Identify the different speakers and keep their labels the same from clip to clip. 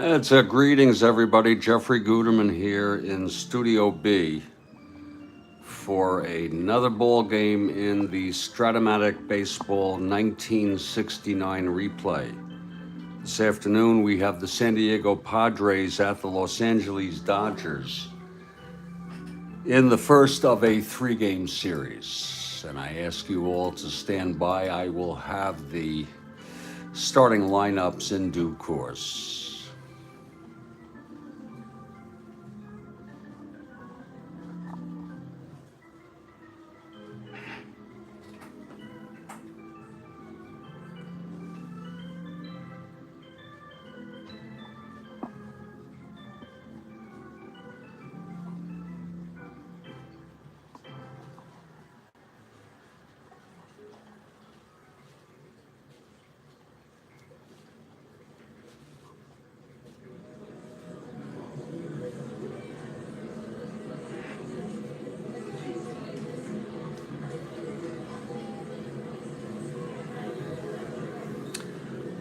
Speaker 1: It's greetings, everybody. Jeffrey Guterman here in Studio B for another ball game in the Strat-O-Matic Baseball 1969 replay. This afternoon, we have the San Diego Padres at the Los Angeles Dodgers in the first of a three-game series. And I ask you all to stand by. I will have the starting lineups in due course.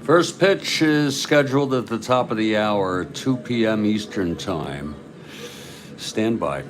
Speaker 1: First pitch is scheduled at the top of the hour, 2 p.m. Eastern Time. Stand by.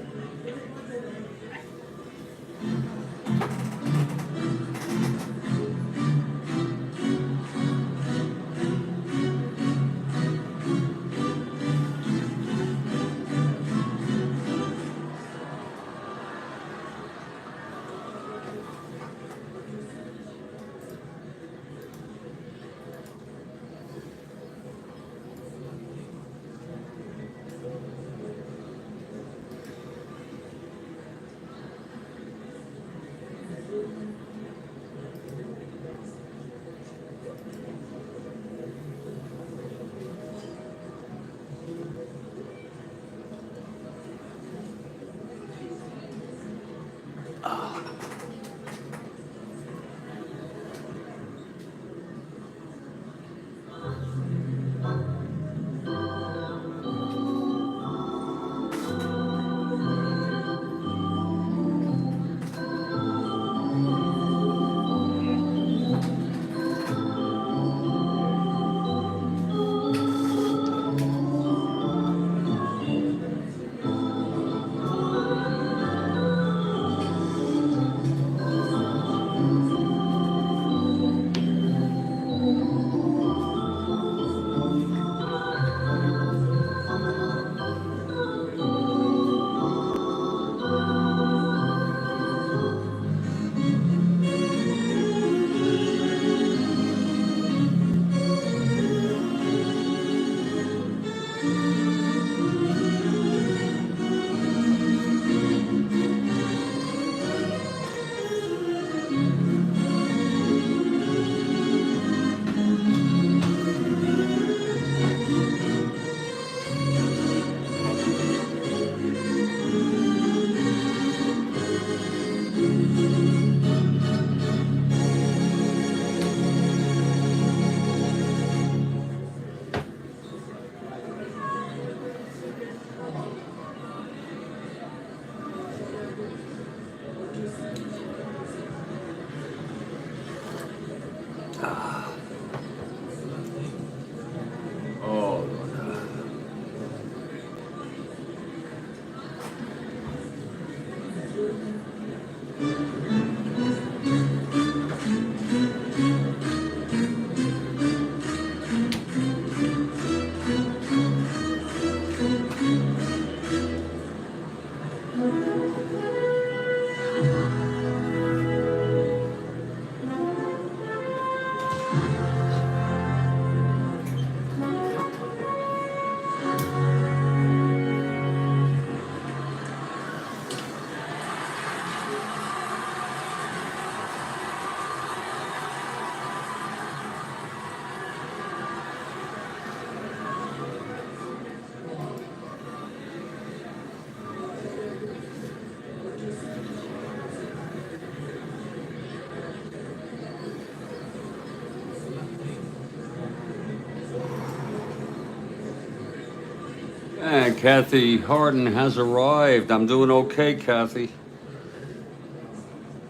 Speaker 1: And Kathy Harden has arrived. I'm doing okay, Kathy.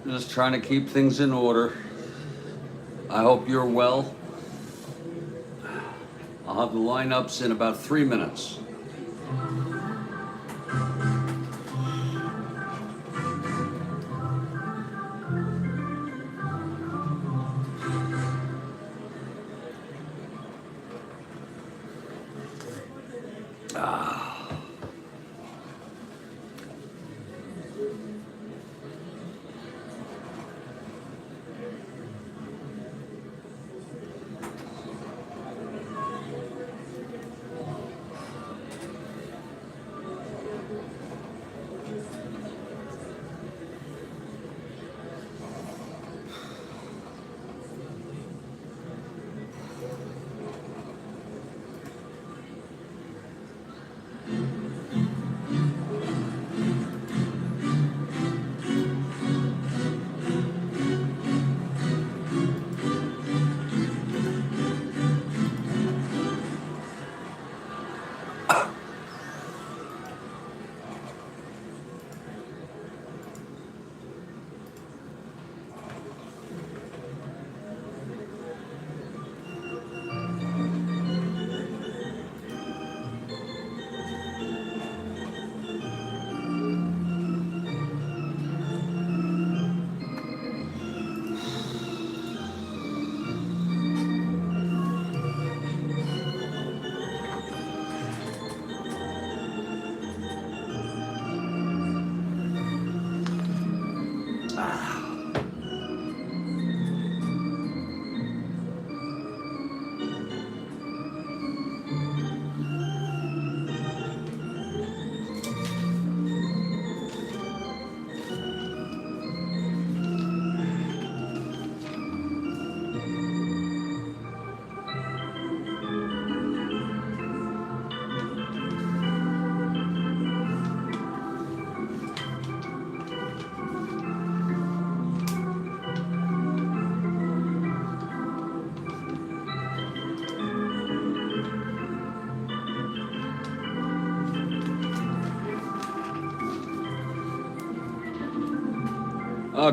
Speaker 1: Just trying to keep things in order. I hope you're well. I'll I'll have the lineups in about 3 minutes.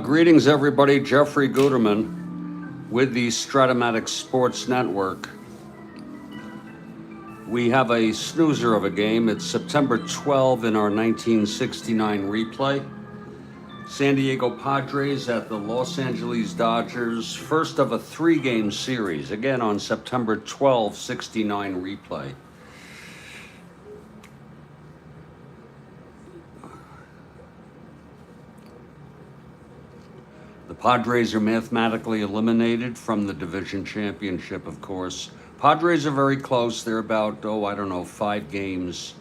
Speaker 1: Greetings, everybody. Jeffrey Guterman with the Strat-O-Matic Sports Network. We have a snoozer of a game. It's September 12 in our 1969 replay. San Diego Padres at the Los Angeles Dodgers, first of a 3-game series, again on September 12, 69 replay. The Padres are mathematically eliminated from the division championship, of course. Padres are very close. They're about, 5 games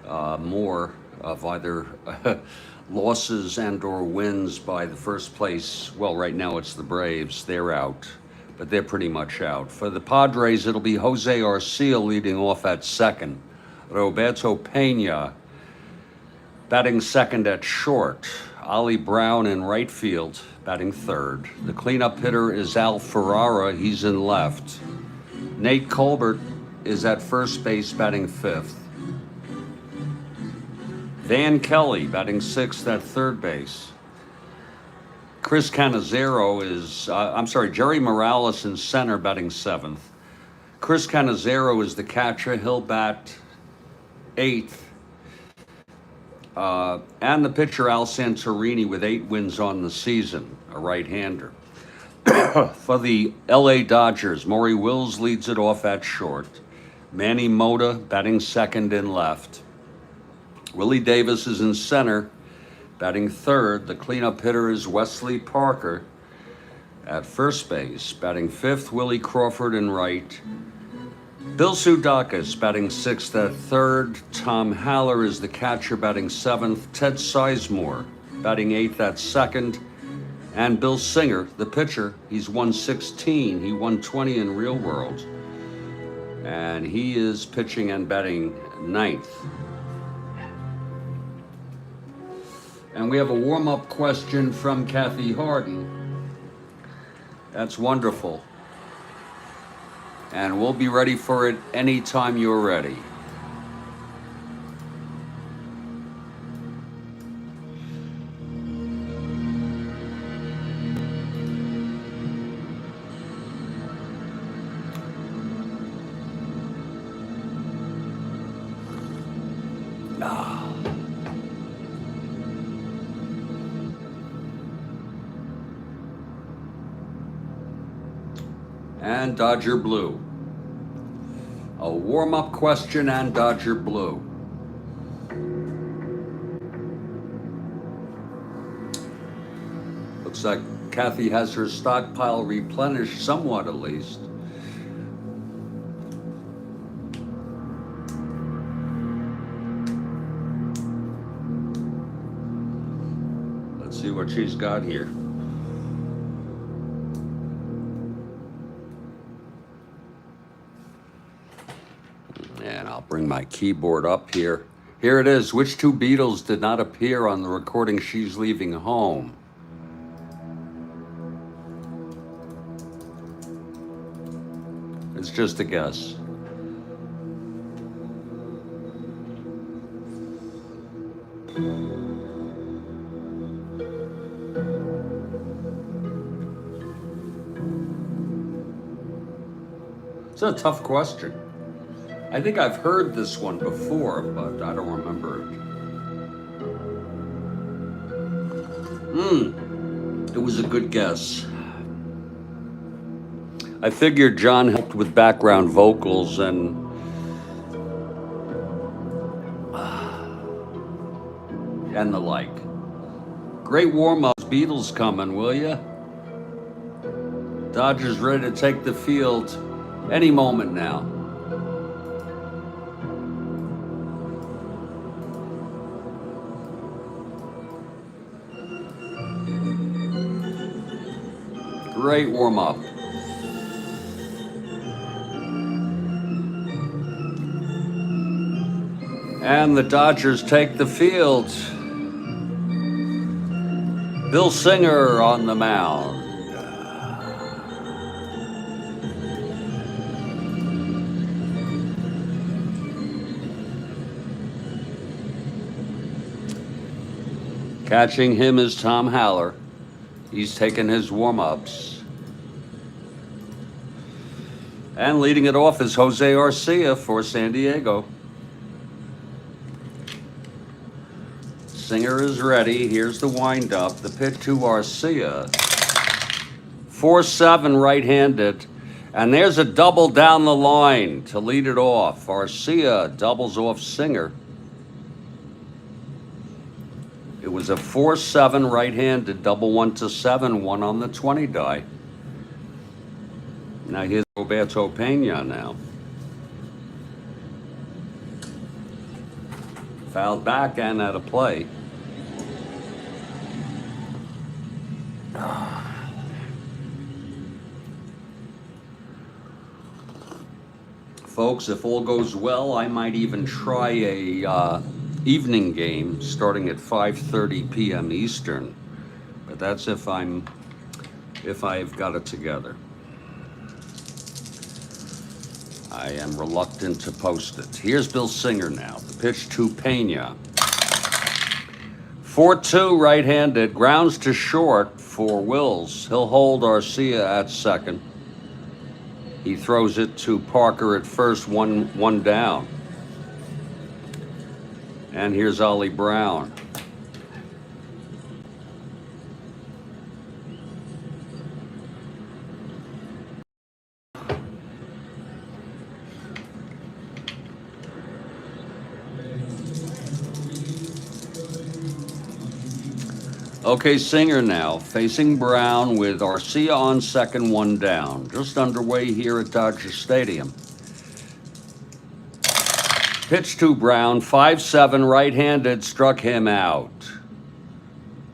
Speaker 1: more of either losses and or wins by the first place. Well, right now it's the Braves. They're out, but they're pretty much out. For the Padres, it'll be Jose Arcia leading off at second. Roberto Pena batting second at short. Ollie Brown in right field, batting third. The cleanup hitter is Al Ferrara, he's in left. Nate Colbert is at first base, batting fifth. Van Kelly batting sixth at third base. Chris Cannizzaro is, Jerry Morales in center, batting seventh. Chris Cannizzaro is the catcher, he'll bat eighth. And the pitcher, Al Santorini, with 8 wins on the season, a right-hander. For the LA Dodgers, Maury Wills leads it off at short. Manny Mota batting second and left. Willie Davis is in center, batting third. The cleanup hitter is Wesley Parker at first base, batting fifth. Willie Crawford in right. Bill Sudakis batting sixth at third. Tom Haller is the catcher, batting seventh. Ted Sizemore batting eighth at second. And Bill Singer, the pitcher, he's won 16. He won 20 in real world. And he is pitching and batting ninth. And we have a warm-up question from Kathy Harden. That's wonderful. And we'll be ready for it anytime you're ready. and Dodger Blue. A warm-up question and Dodger Blue. Looks like Kathy has her stockpile replenished somewhat, at least. Let's see what she's got here. And I'll bring my keyboard up here. Here it is. Which two Beatles did not appear on the recording She's Leaving Home? It's just a guess. It's a tough question. I think I've heard this one before, but I don't remember it. It was a good guess. I figured John helped with background vocals and the like. Great warm-ups. Beatles coming, will ya? Dodgers ready to take the field any moment now. Great warm-up. And the Dodgers take the field. Bill Singer on the mound. Catching him is Tom Haller. He's taking his warm-ups. And leading it off is Jose Arcia for San Diego. Singer is ready. Here's the windup. The pitch to Arcia. 4-7 right-handed. And there's a double down the line to lead it off. Arcia doubles off Singer. It was a 4-7 right-handed double 1-7, 1 on the 20 die. Now here's Roberto Pena now. Fouled back and out of play. Folks, if all goes well, I might even try a evening game starting at 5:30 p.m. Eastern. But that's if I've got it together. I am reluctant to post it. Here's Bill Singer now. The pitch to Pena. 4-2 right-handed. Grounds to short for Wills. He'll hold Arcia at second. He throws it to Parker at first, one down. And here's Ollie Brown. Okay, Singer now, facing Brown with Arcia on second, 1 down. Just underway here at Dodger Stadium. Pitch to Brown, 5-7 right-handed, struck him out.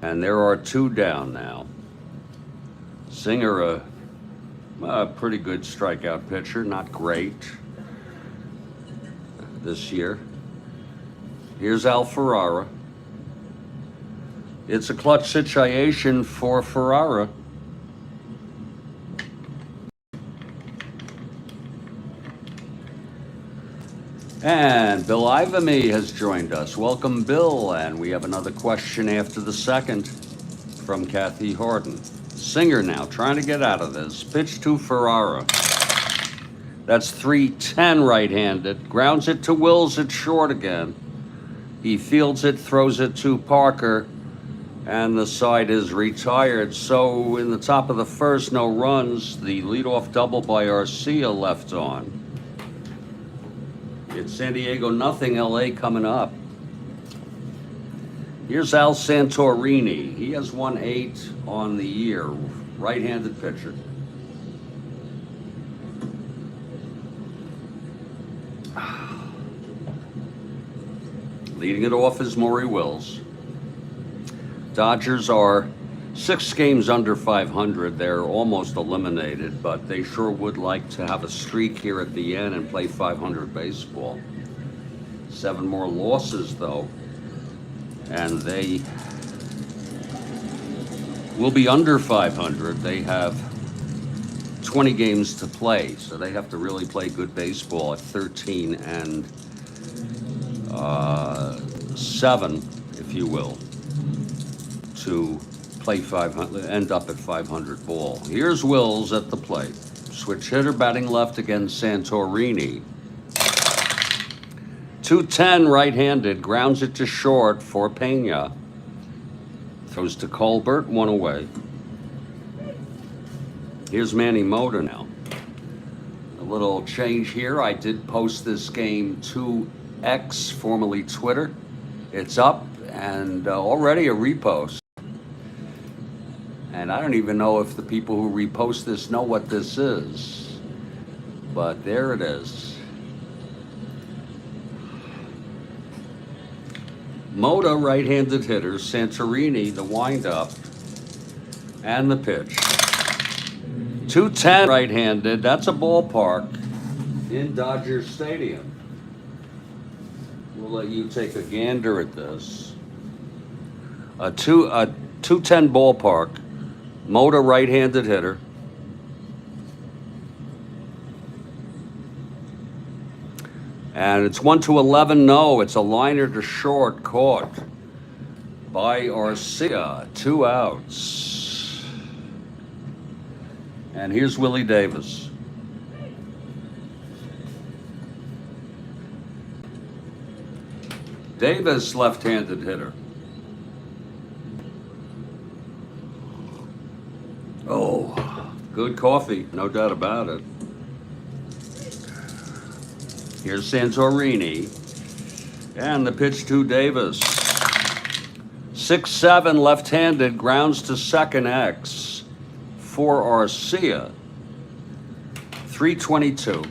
Speaker 1: And there are 2 down now. Singer, a pretty good strikeout pitcher, not great this year. Here's Al Ferrara. It's a clutch situation for Ferrara. And Bill Ivamy has joined us. Welcome, Bill. And we have another question after the second from Kathy Harden. Singer now trying to get out of this. Pitch to Ferrara. That's 3-10 right-handed. Grounds it to Wills at short again. He fields it, throws it to Parker. And the side is retired. So in the top of the first, no runs. The leadoff double by Arcia left on. It's San Diego nothing, LA coming up. Here's Al Santorini. He has won 8 on the year. Right-handed pitcher. Leading it off is Maury Wills. Dodgers are 6 games under 500. They're almost eliminated, but they sure would like to have a streak here at the end and play 500 baseball. 7 more losses, though, and they will be under 500. They have 20 games to play, so they have to really play good baseball at 13 and 7, if you will, to play 500, end up at 500 ball. Here's Wills at the plate. Switch hitter batting left against Santorini. 210 right-handed, grounds it to short for Pena. Throws to Colbert, 1 away. Here's Manny Mota now. A little change here. I did post this game to X, formerly Twitter. It's up and already a repost. And I don't even know if the people who repost this know what this is, but there it is. Mota, right-handed hitter. Santorini, the windup, and the pitch. 210 right-handed. That's a ballpark in Dodger Stadium. We'll let you take a gander at this. A 210 ballpark. Mota, right-handed hitter. And it's 1-11. No, it's a liner to short, caught by Arcia. 2 outs. And here's Willie Davis. Davis, left-handed hitter. Oh, good coffee, no doubt about it. Here's Santorini. And the pitch to Davis. 6-7 left-handed, grounds to second X for Arcia. 322.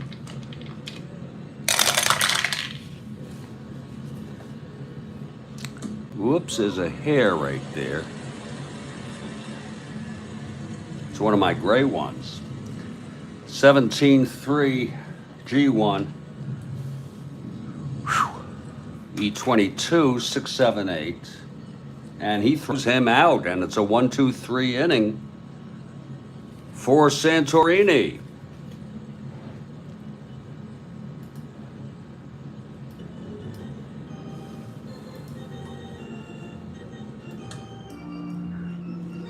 Speaker 1: Whoops, there's a hair right there. It's one of my gray ones. 17-3 G1. E22, 6-7-8. And he throws him out, and it's a 1-2-3 inning for Santorini.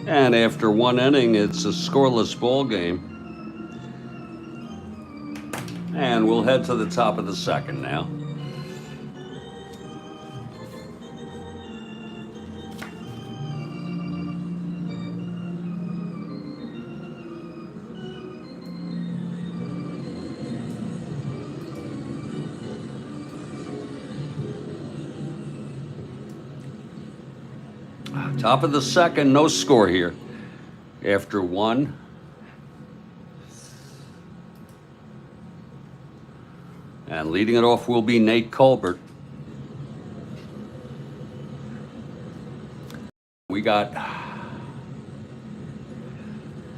Speaker 1: And after 1 inning, it's a scoreless ball game. And we'll head to the top of the second now. Top of the second, no score here. After 1. And leading it off will be Nate Colbert. We got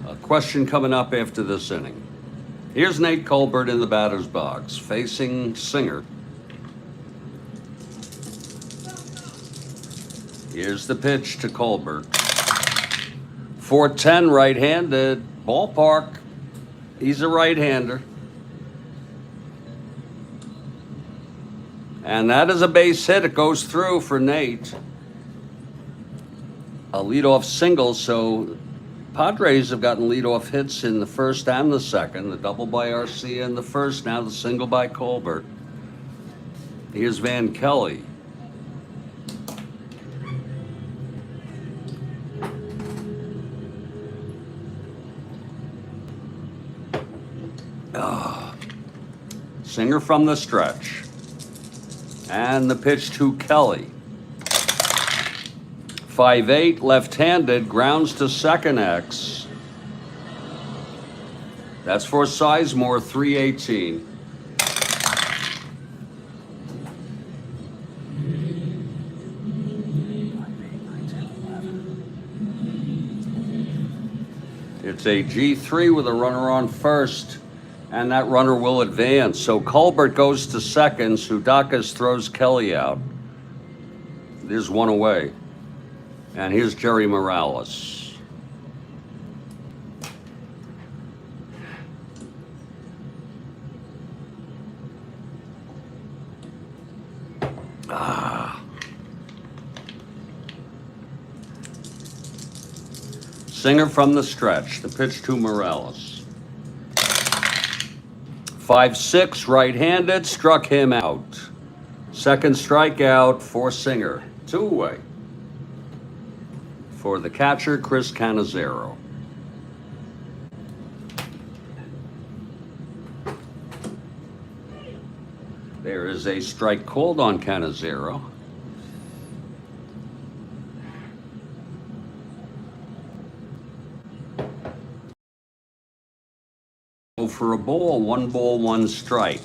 Speaker 1: a question coming up after this inning. Here's Nate Colbert in the batter's box, facing Singer. Here's the pitch to Colbert. 410 right-handed, ballpark. He's a right-hander. And that is a base hit. It goes through for Nate. A leadoff single, so Padres have gotten leadoff hits in the first and the second. The double by Arcia in the first, now the single by Colbert. Here's Van Kelly. Singer from the stretch. And the pitch to Kelly. 5-8, left-handed, grounds to second X. That's for Sizemore, 318. It's a G3 with a runner on first, and that runner will advance. So Colbert goes to second. Sudakis throws Kelly out. There's one away. And here's Jerry Morales. Singer from the stretch. The pitch to Morales. 5-6, right-handed, struck him out. Second strikeout for Singer. 2 away. For the catcher, Chris Cannizzaro. There is a strike called on Cannizzaro. For a ball, 1 strike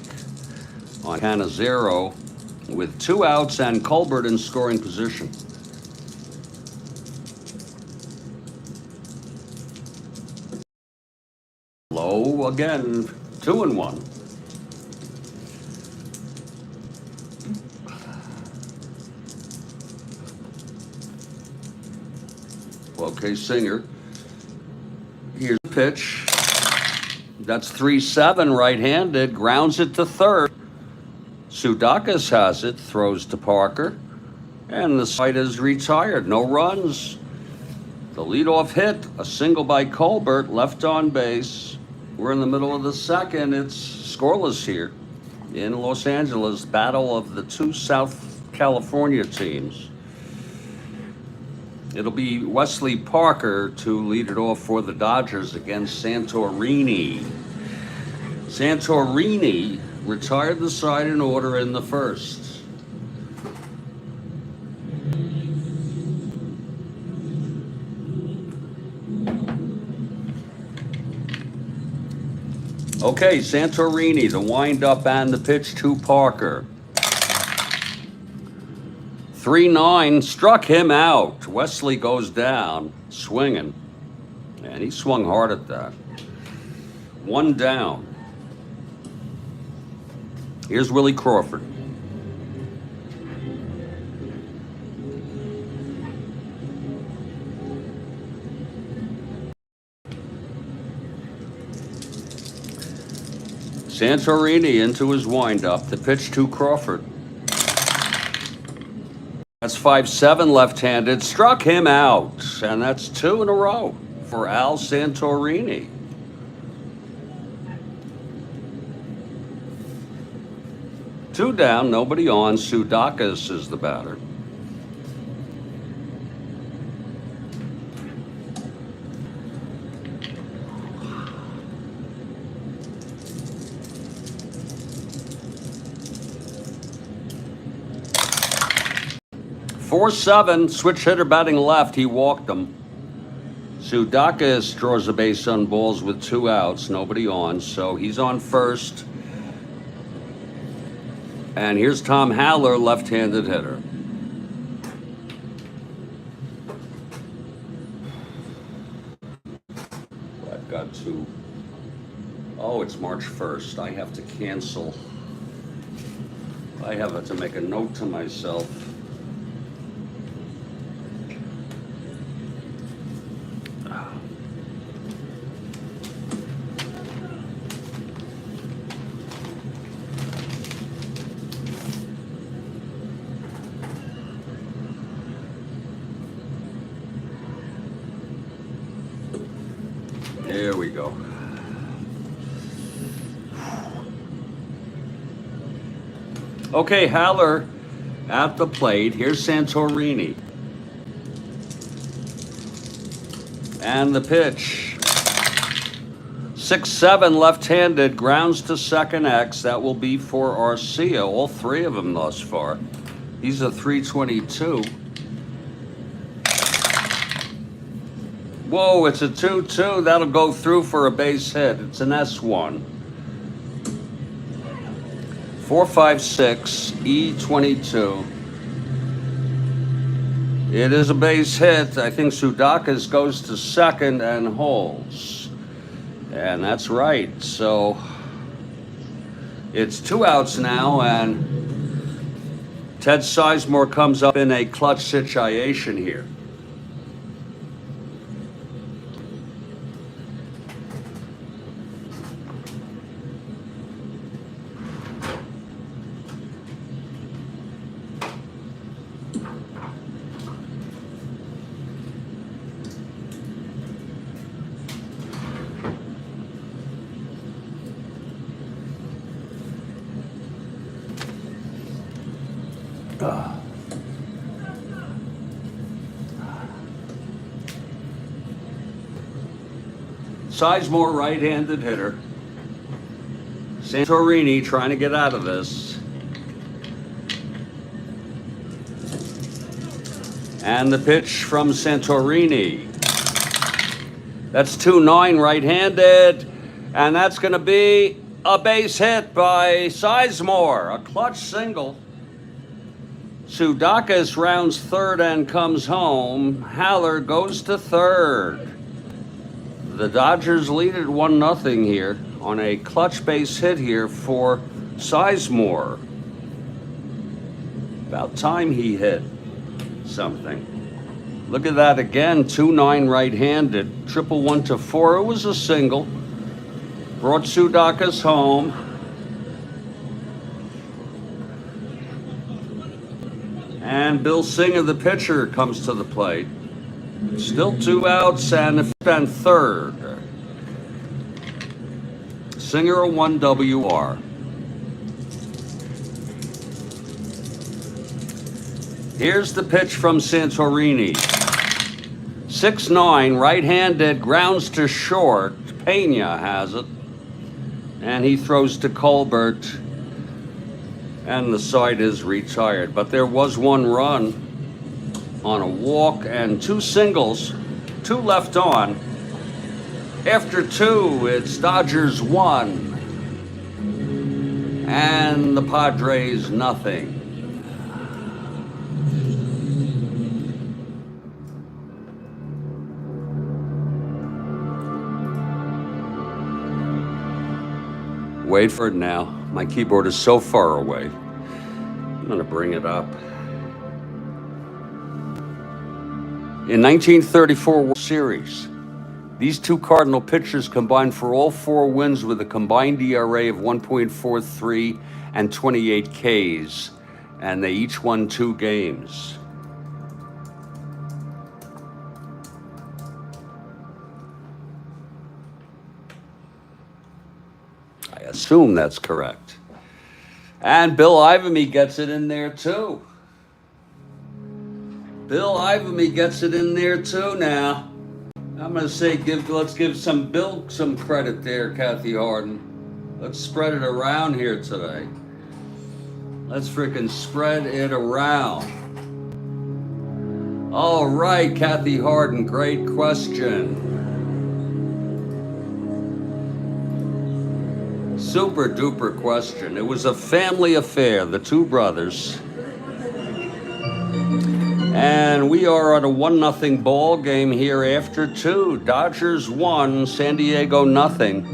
Speaker 1: on Cannizzaro with 2 outs and Colbert in scoring position. Low again, 2-1. Okay, Singer. Here's the pitch. That's 3-7, right-handed, grounds it to third. Sudakis has it, throws to Parker, and the side is retired. No runs. The leadoff hit, a single by Colbert, left on base. We're in the middle of the second. It's scoreless here in Los Angeles, battle of the 2 South California teams. It'll be Wesley Parker to lead it off for the Dodgers against Santorini. Santorini retired the side in order in the first. Okay, Santorini, the windup and the pitch to Parker. 3-9, struck him out. Wesley goes down, swinging. And he swung hard at that. 1 down. Here's Willie Crawford. Santorini into his windup. The pitch to Crawford. That's 5-7, left-handed. Struck him out. And that's 2 in a row for Al Santorini. Two down, nobody on. Sudakis is the batter. .47, switch hitter batting left. He walked him. Sudakis draws a base on balls with 2 outs, nobody on, so he's on first. And here's Tom Haller, left-handed hitter. I've got to. Oh, it's March 1st. I have to cancel. I have to make a note to myself. There we go. Okay, Haller at the plate. Here's Santorini. And the pitch. 6-7 left-handed, grounds to second X. That will be for Arcia, all three of them thus far. He's a 322. Whoa, it's a 2-2. That'll go through for a base hit. It's an S1. 4-5-6, E22. It is a base hit. I think Sudakis goes to second and holds. And that's right. So it's 2 outs now, and Ted Sizemore comes up in a clutch situation here. Sizemore, right-handed hitter. Santorini trying to get out of this. And the pitch from Santorini. That's 2-9 right-handed. And that's going to be a base hit by Sizemore. A clutch single. Sudakis rounds third and comes home. Haller goes to third. The Dodgers lead at 1-0 here on a clutch base hit here for Sizemore. About time he hit something. Look at that again, 2-9 right-handed, 1-1 to 4. It was a single. Brought Sudakis home. And Bill Singer, the pitcher, comes to the plate. Still 2 outs and third. Singer a 1 WR. Here's the pitch from Santorini. 6-9, right-handed, grounds to short. Pena has it. And he throws to Colbert. And the side is retired. But there was 1 run on a walk and 2 singles, 2 left on. After 2, it's Dodgers 1 and the Padres nothing. Wait for it now. My keyboard is so far away. I'm going to bring it up. In 1934 World Series, these 2 Cardinal pitchers combined for all 4 wins with a combined ERA of 1.43 and 28 Ks, and they each won 2 games. I assume that's correct. And Bill Ivamy gets it in there too. Bill Ivamy gets it in there too now. I'm going to say let's give some Bill some credit there, Kathy Harden. Let's spread it around here today. Let's freaking spread it around. All right, Kathy Harden, great question. Super duper question. It was a family affair, the 2 brothers. And we are at a 1-0 ball game here after 2. Dodgers 1, San Diego nothing.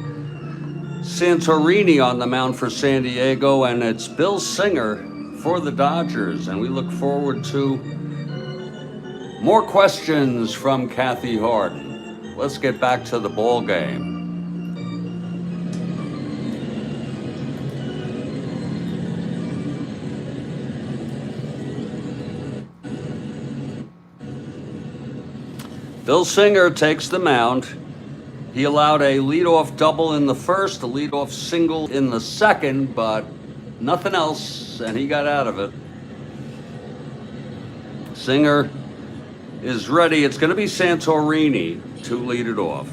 Speaker 1: Santorini on the mound for San Diego, and it's Bill Singer for the Dodgers. And we look forward to more questions from Kathy Harden. Let's get back to the ball game. Bill Singer takes the mound. He allowed a leadoff double in the first, a leadoff single in the second, but nothing else, and he got out of it. Singer is ready. It's going to be Santorini to lead it off.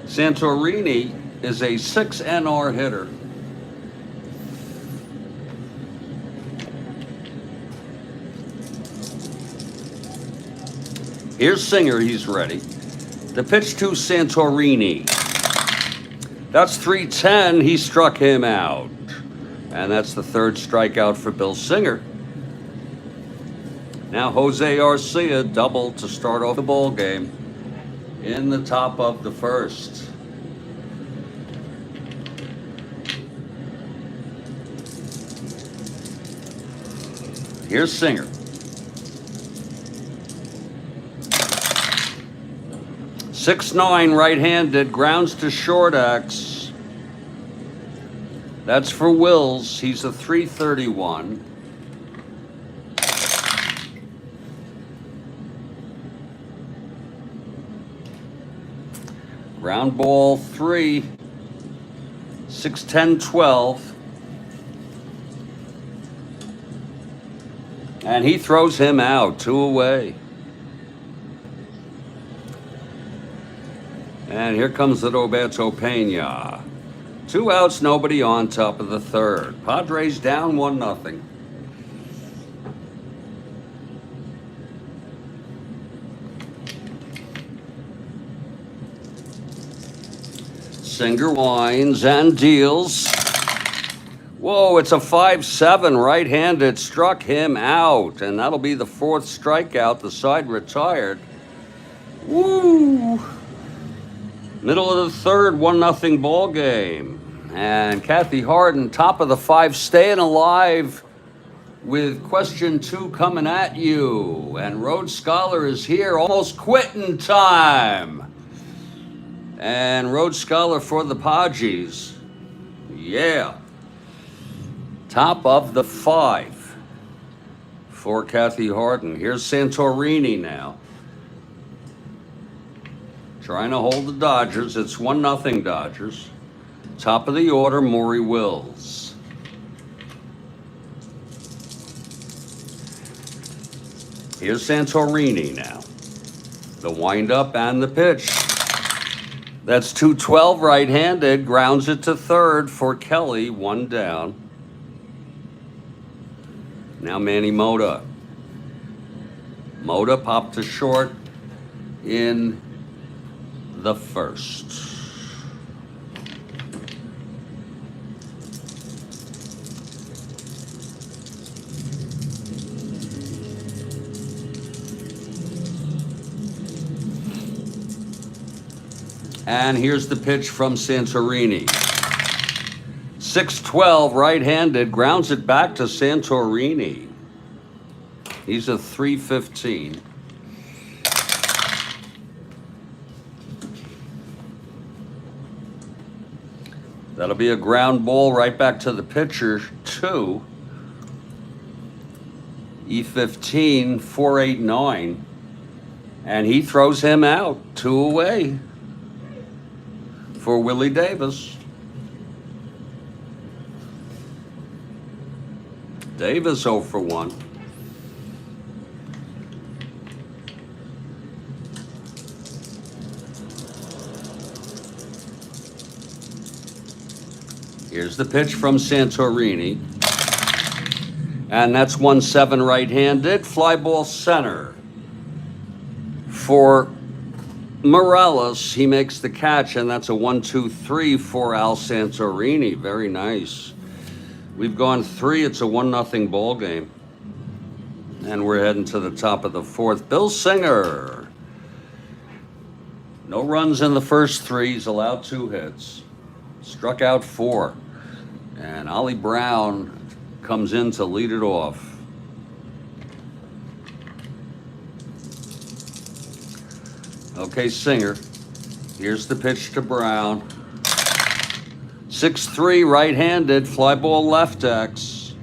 Speaker 1: Santorini is a 6 NR hitter. Here's Singer, he's ready. The pitch to Santorini. That's 310, he struck him out. And that's the third strikeout for Bill Singer. Now Jose Arcia doubled to start off the ball game in the top of the first. Here's Singer. 6'9", right-handed, grounds to short X. That's for Wills. He's a 331. Ground ball 3. 6'10", 12. And he throws him out, 2 away. And here comes the Roberto Pena. 2 outs, nobody on, top of the third. Padres down 1-0. Singer winds and deals. Whoa, it's a 5-7, right-handed, struck him out. And that'll be the 4th strikeout. The side retired. Woo! Middle of the third, 1-0 ball game. And Kathy Harden, top of the 5, staying alive with question 2 coming at you. And Rhodes Scholar is here, almost quitting time. And Rhodes Scholar for the Padres. Yeah. Top of the 5 for Kathy Harden. Here's Santorini now. Trying to hold the Dodgers. It's 1-0 Dodgers. Top of the order, Maury Wills. Here's Santorini now. The windup and the pitch. That's 2-12, right-handed. Grounds it to third for Kelly. 1 down. Now Manny Mota. Mota popped to short in the first. And here's the pitch from Santorini. 6-12, right-handed, grounds it back to Santorini. He's a 315. That'll be a ground ball right back to the pitcher, 2. E15, 489. And he throws him out, 2 away for Willie Davis. Davis 0 for 1. Here's the pitch from Santorini. And that's 1-7, right-handed. Fly ball center for Morales. He makes the catch, and that's a 1-2-3 for Al Santorini. Very nice. We've gone 3. It's a 1-0 ball game. And we're heading to the top of the 4th. Bill Singer. No runs in the first 3. He's allowed 2 hits. Struck out 4. And Ollie Brown comes in to lead it off. Okay, Singer. Here's the pitch to Brown. 6-3, right-handed, fly ball left X.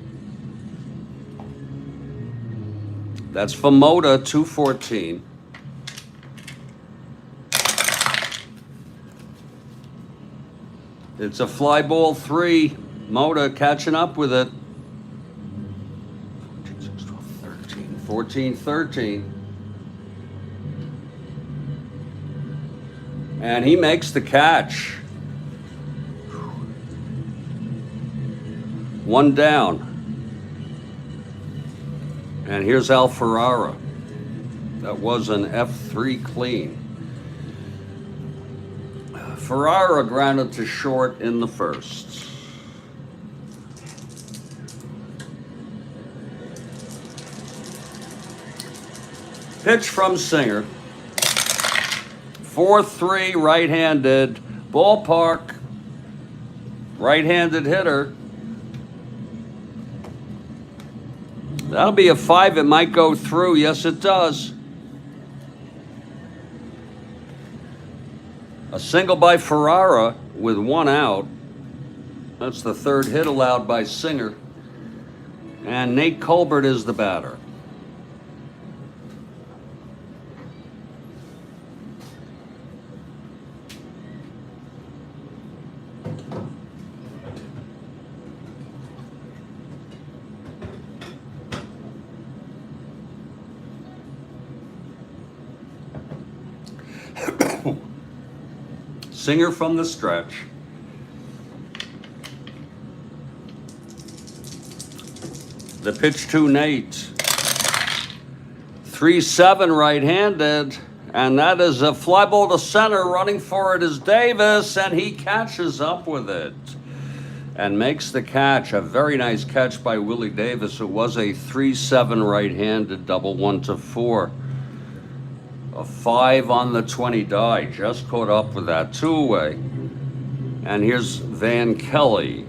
Speaker 1: That's for Mota, 214. It's a fly ball 3. Mota catching up with it. 14, 13. And he makes the catch. One down. And here's Al Ferrara. That was an F3 clean. Ferrara grounded to short in the first. Pitch from Singer. 4-3 right-handed. Ballpark. Right-handed hitter. That'll be a 5. It might go through. Yes, it does. A single by Ferrara with 1 out. That's the 3rd hit allowed by Singer. And Nate Colbert is the batter. Singer from the stretch. The pitch to Nate. 3-7 right-handed, and that is a fly ball to center. Running for it is Davis, and he catches up with it and makes the catch. A very nice catch by Willie Davis. It was a 3-7 right-handed double 1-4. A 5 on the 20 die. Just caught up with that. 2 away. And here's Van Kelly.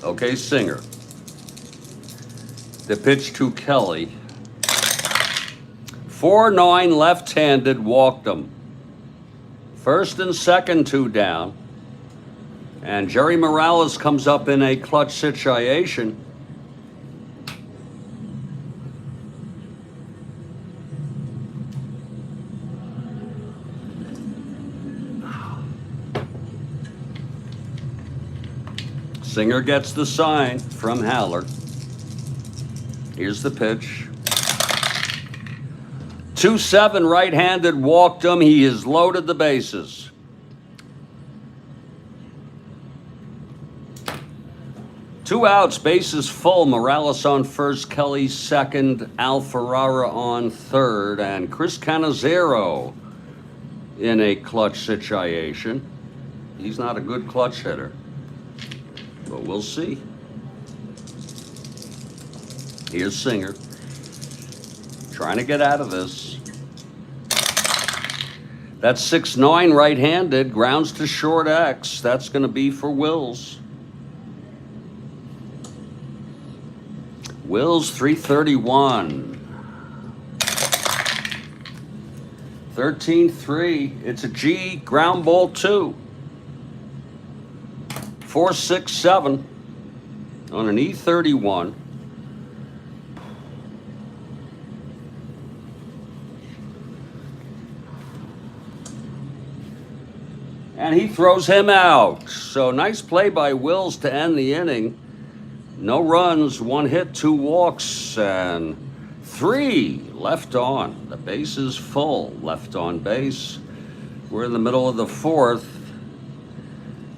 Speaker 1: Okay, Singer. The pitch to Kelly. 4-9 left-handed, walked him. First and second, 2 down. And Jerry Morales comes up in a clutch situation. Singer gets the sign from Haller. Here's the pitch. 2-7 right-handed, walked him. He has loaded the bases. Two outs, bases full. Morales on first, Kelly second, Al Ferrara on third, and Chris Cannizzaro in a clutch situation. He's not a good clutch hitter, but we'll see. Here's Singer. Trying to get out of this. That's 6-9 right-handed, grounds to short X. That's going to be for Wills. Wills 331. 13-3. It's a G, ground ball 2. 4-6-7 on an E31. And he throws him out. So nice play by Wills to end the inning. No runs, 1 hit, 2 walks, and 3 left on. The base is full, left on base. We're in the middle of the 4th.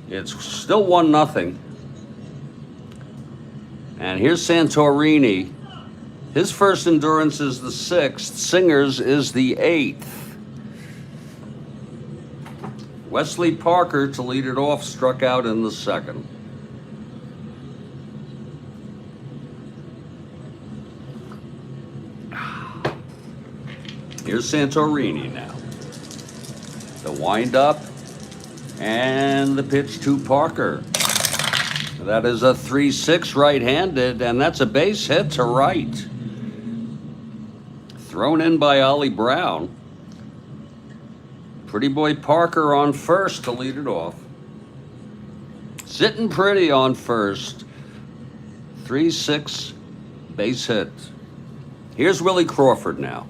Speaker 1: It's still 1-0. And here's Santorini. His first endurance is the 6th. Singer's is the 8th. Wesley Parker, to lead it off, struck out in the 2nd. Here's Santorini now. The wind-up and the pitch to Parker. That is a 3-6 right-handed, and that's a base hit to right. Thrown in by Ollie Brown. Pretty boy Parker on first to lead it off. Sitting pretty on first. 3-6 base hit. Here's Willie Crawford now.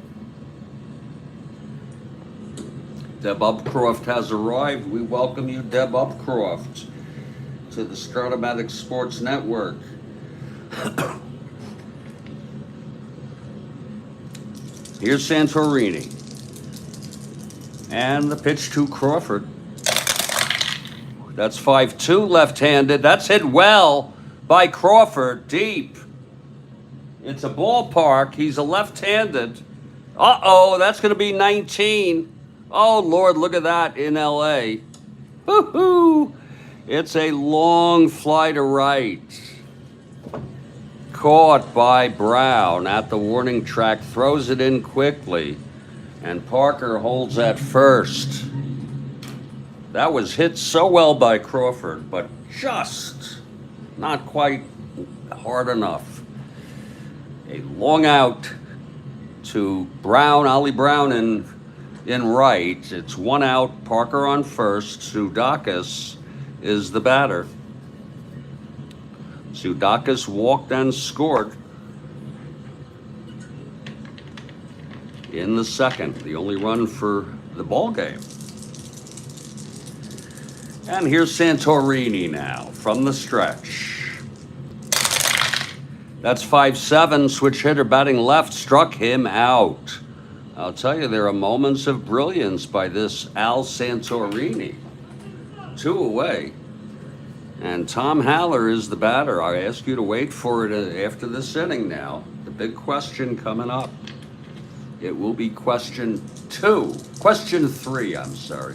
Speaker 1: Deb Upcroft has arrived. We welcome you, Deb Upcroft, to to the Strat-O-Matic Sports Network. Here's Santorini. And the pitch to Crawford. That's 5-2 left-handed. That's hit well by Crawford, deep. It's a ballpark. He's a left-handed. Uh-oh, that's going to be 19. Oh, Lord, look at that in L.A. Woo-hoo! It's a long fly to right. Caught by Brown at the warning track, throws it in quickly, and Parker holds at first. That was hit so well by Crawford, but just not quite hard enough. A long out to Brown, Ollie Brown in right. It's one out, Parker on first. Sudakis is the batter. Sudakis walked and scored in the second, the only run for the ball game. And here's Santorini now from the stretch. That's 5-7, switch hitter batting left, struck him out. I'll tell you, there are moments of brilliance by this Al Santorini. 2 away. And Tom Haller is the batter. I ask you to wait for it after this inning now. The big question coming up. It will be question 3, I'm sorry.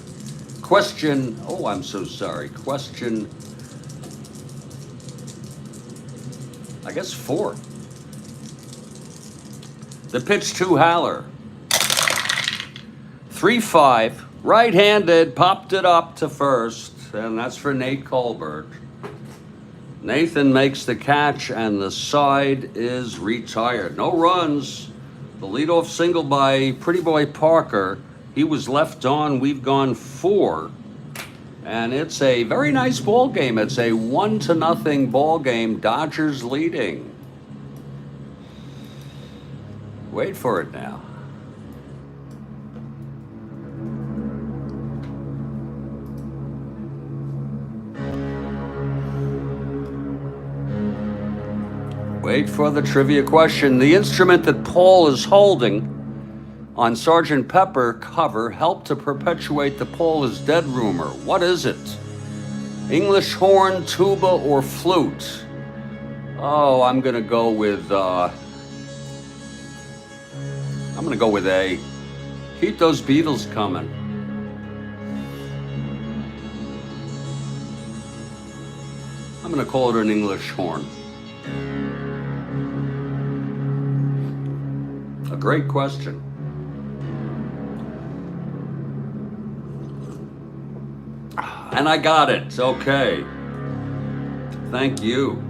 Speaker 1: Question 4. The pitch to Haller. 3-5, right-handed, popped it up to first, and that's for Nate Colbert. Nathan makes the catch, and the side is retired. No runs. The leadoff single by Pretty Boy Parker. He was left on. We've gone 4. And it's a very nice ball game. It's a 1-0 ball game. Dodgers leading. Wait for it now. Wait for the trivia question. The instrument that Paul is holding on Sgt. Pepper cover helped to perpetuate the Paul is dead rumor. What is it? English horn, tuba, or flute? Oh, I'm gonna go with A. Keep those Beatles coming. I'm gonna call it an English horn. A great question. And I got it. Okay. Thank you.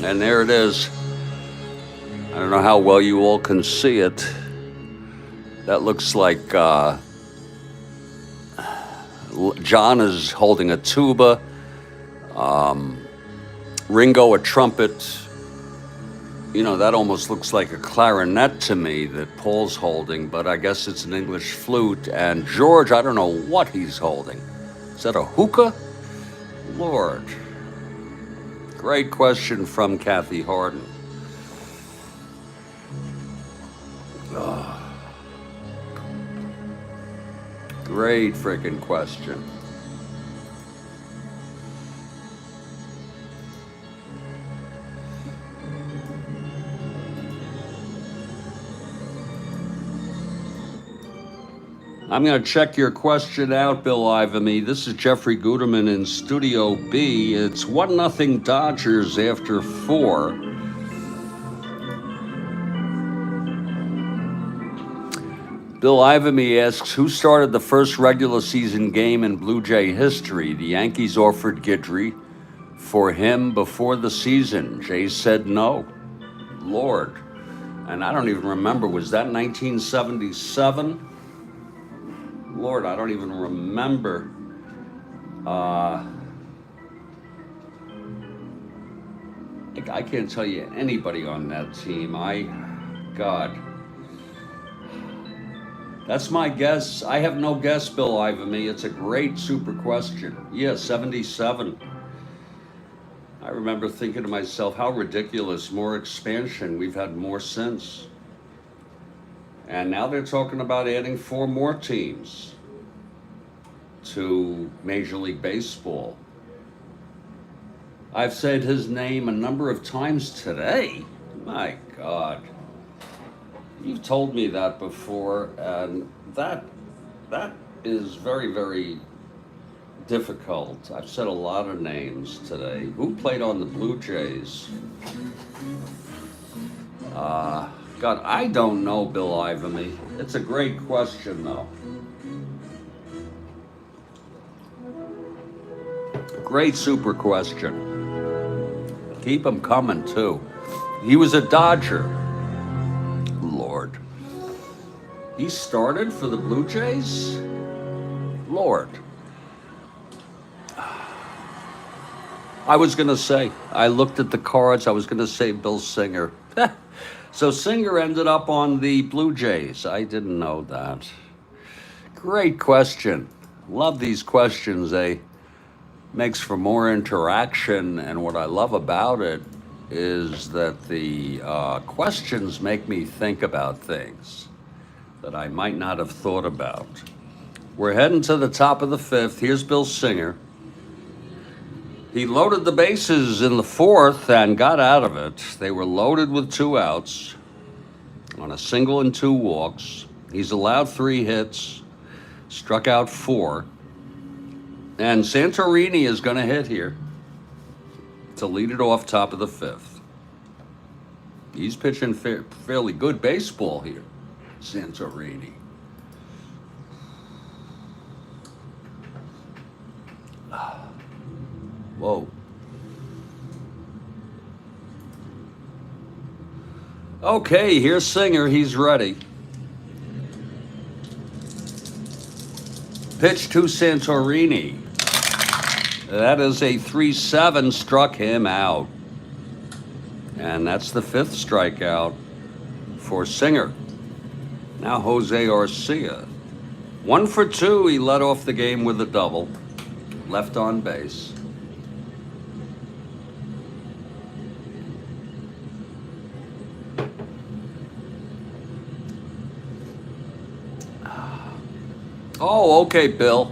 Speaker 1: And there it is. I don't know how well you all can see it. That looks like John is holding a tuba, Ringo a trumpet. You know, that almost looks like a clarinet to me that Paul's holding, but I guess it's an English flute. And George, I don't know what he's holding. Is that a hookah? Lord. Great question from Kathy Harden. Oh. Great freaking question. I'm going to check your question out, Bill Ivamy. This is Jeffrey Guterman in Studio B. It's 1-0 Dodgers after 4. Bill Ivamy asks, who started the first regular season game in Blue Jay history? The Yankees offered Guidry for him before the season. Jays said no. Lord. And I don't even remember, was that 1977? Lord, I don't even remember. I can't tell you anybody on that team. God. That's my guess. I have no guess, Bill Ivamy. It's a great super question. Yeah, 77. I remember thinking to myself, how ridiculous, more expansion. We've had more since. And now they're talking about adding 4 more teams to Major League Baseball. I've said his name a number of times today. My God. You've told me that before, and that is very, very difficult. I've said a lot of names today. Who played on the Blue Jays? God, I don't know, Bill Ivamy. It's a great question, though. Great super question. Keep them coming, too. He was a Dodger. Lord. He started for the Blue Jays? Lord. I was going to say, I looked at the cards, I was going to say Bill Singer. So Singer ended up on the Blue Jays. I didn't know that. Great question. Love these questions. They makes for more interaction, and what I love about it is that the questions make me think about things that I might not have thought about. We're heading to the top of the 5th. Here's Bill Singer. He loaded the bases in the 4th and got out of it. They were loaded with 2 outs on a single and 2 walks. He's allowed 3 hits, struck out 4. And Santorini is going to hit here to lead it off top of the 5th. He's pitching fairly good baseball here, Santorini. Whoa. Okay, here's Singer. He's ready. Pitch to Santorini. That is a 3-7, struck him out. And that's the 5th strikeout for Singer. Now Jose Arcia. 1 for 2, he led off the game with a double. Left on base. Oh, okay, Bill.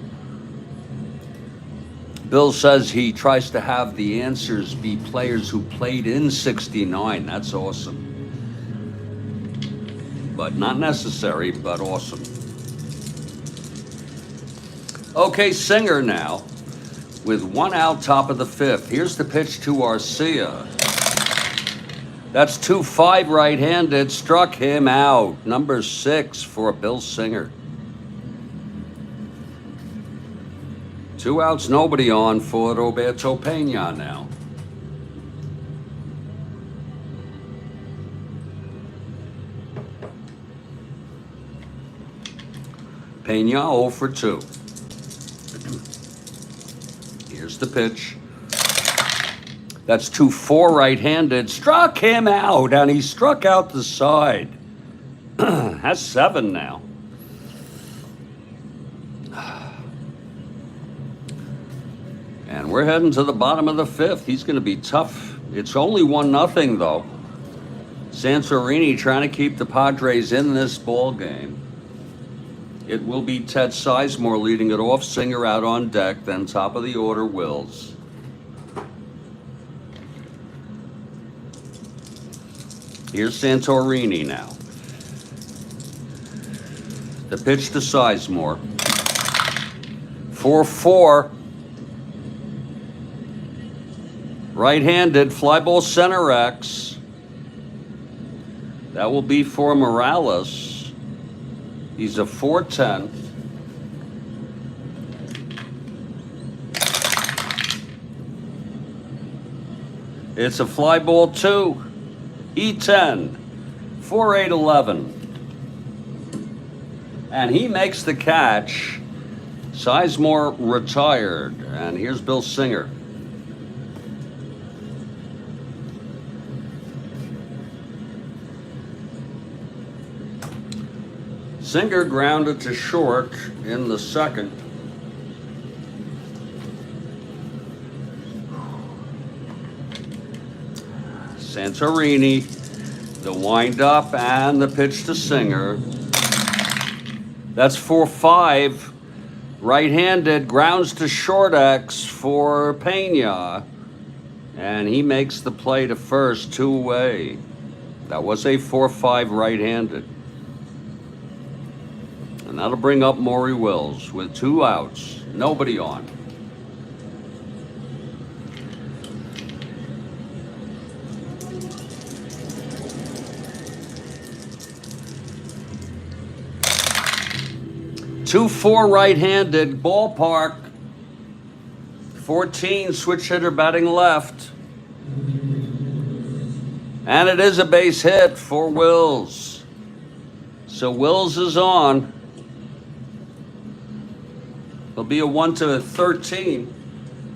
Speaker 1: Bill says he tries to have the answers be players who played in '69. That's awesome. But not necessary, but awesome. Okay, Singer now with 1 out, top of the 5th. Here's the pitch to Arcia. That's 2-5 right-handed, struck him out. Number 6 for Bill Singer. 2 outs, nobody on for Roberto Pena now. Pena 0 for 2. Here's the pitch. That's 2-4 right-handed. Struck him out, and he struck out the side. Has 7 now. And we're heading to the bottom of the 5th. He's going to be tough. It's only 1-0, though. Santorini trying to keep the Padres in this ball game. It will be Ted Sizemore leading it off. Singer out on deck. Then top of the order, Wills. Here's Santorini now. The pitch to Sizemore. 4-4. Right-handed, fly ball center X. That will be for Morales. He's a 410. It's a fly ball 2. E10. 4-8-11. And he makes the catch. Sizemore retired. And here's Bill Singer. Singer grounded to short in the second. Santorini, the windup and the pitch to Singer. That's 4-5. Right-handed, grounds to short X for Pena. And he makes the play to first, 2 away. That was a 4-5 right-handed. And that'll bring up Maury Wills with 2 outs, nobody on. Two 4 right-handed, ballpark. 14, switch hitter batting left. And it is a base hit for Wills. So Wills is on. It'll be a 1-13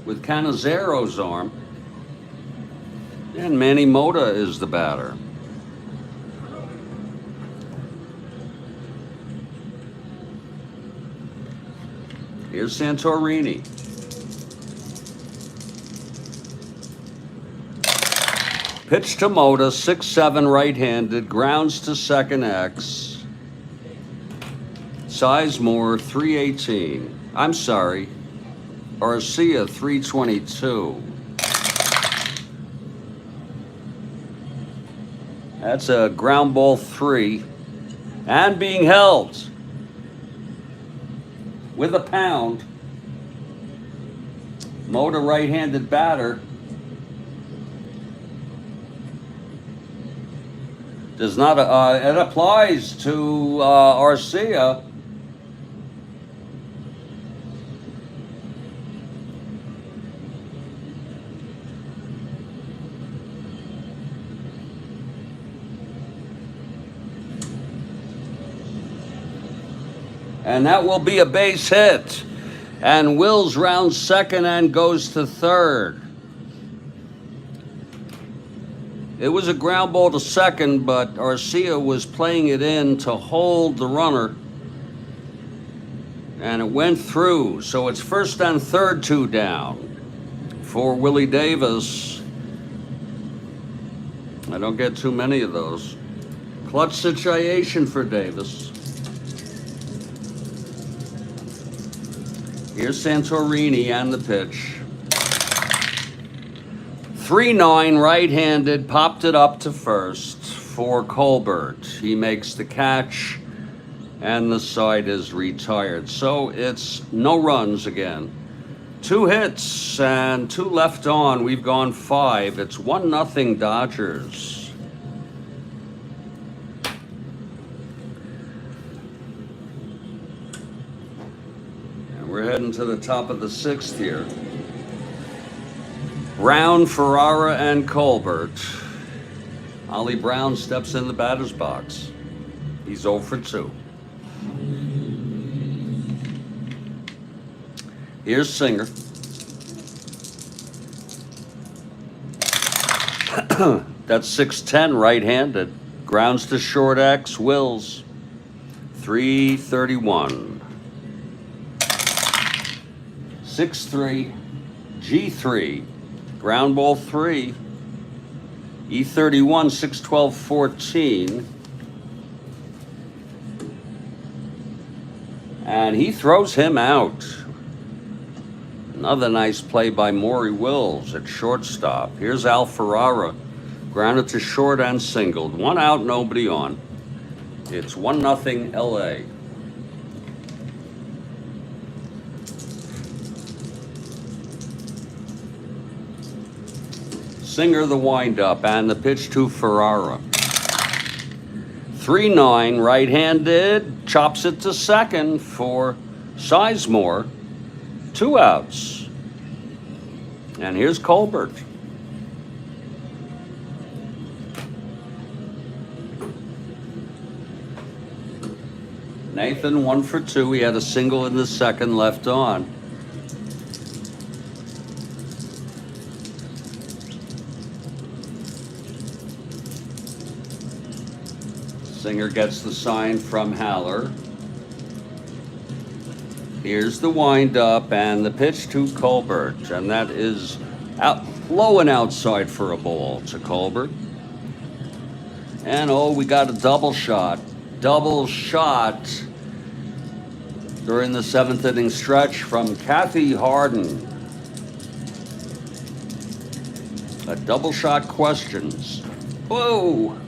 Speaker 1: with Canizaro's arm. And Manny Mota is the batter. Here's Santorini. Pitch to Mota, 6-7 right-handed, grounds to second X. Sizemore, 318. I'm sorry, Arcia, 322. That's a ground ball 3. And being held with a pound. Mota, right-handed batter. Does not, it applies to Arcia. And that will be a base hit. And Wills rounds second and goes to third. It was a ground ball to second, but Arcia was playing it in to hold the runner. And it went through. So it's first and third, 2 down for Willie Davis. I don't get too many of those. Clutch situation for Davis. Here's Santorini and the pitch. 3-9 right-handed, popped it up to first for Colbert. He makes the catch, and the side is retired. So it's no runs again. 2 hits and 2 left on. We've gone 5. It's 1-0 Dodgers. We're heading to the top of the 6th here. Brown, Ferrara, and Colbert. Ollie Brown steps in the batter's box. He's 0 for 2. Here's Singer. That's 6-10 right-handed. Grounds to short X, Wills. 331. 6-3, G3, ground ball 3, E31, 6-12, 14. And he throws him out. Another nice play by Maury Wills at shortstop. Here's Al Ferrara, grounded to short and singled. 1 out, nobody on. It's 1-0 LA. Singer the windup and the pitch to Ferrara. 3-9, right-handed, chops it to second for Sizemore. 2 outs. And here's Colbert. Nathan 1 for 2. He had a single in the second, left on. Singer gets the sign from Haller. Here's the windup and the pitch to Colbert, and that is out low and outside for a ball to Colbert. And oh, we got a double shot during the 7th inning stretch from Kathy Harden. A double shot questions. Whoa!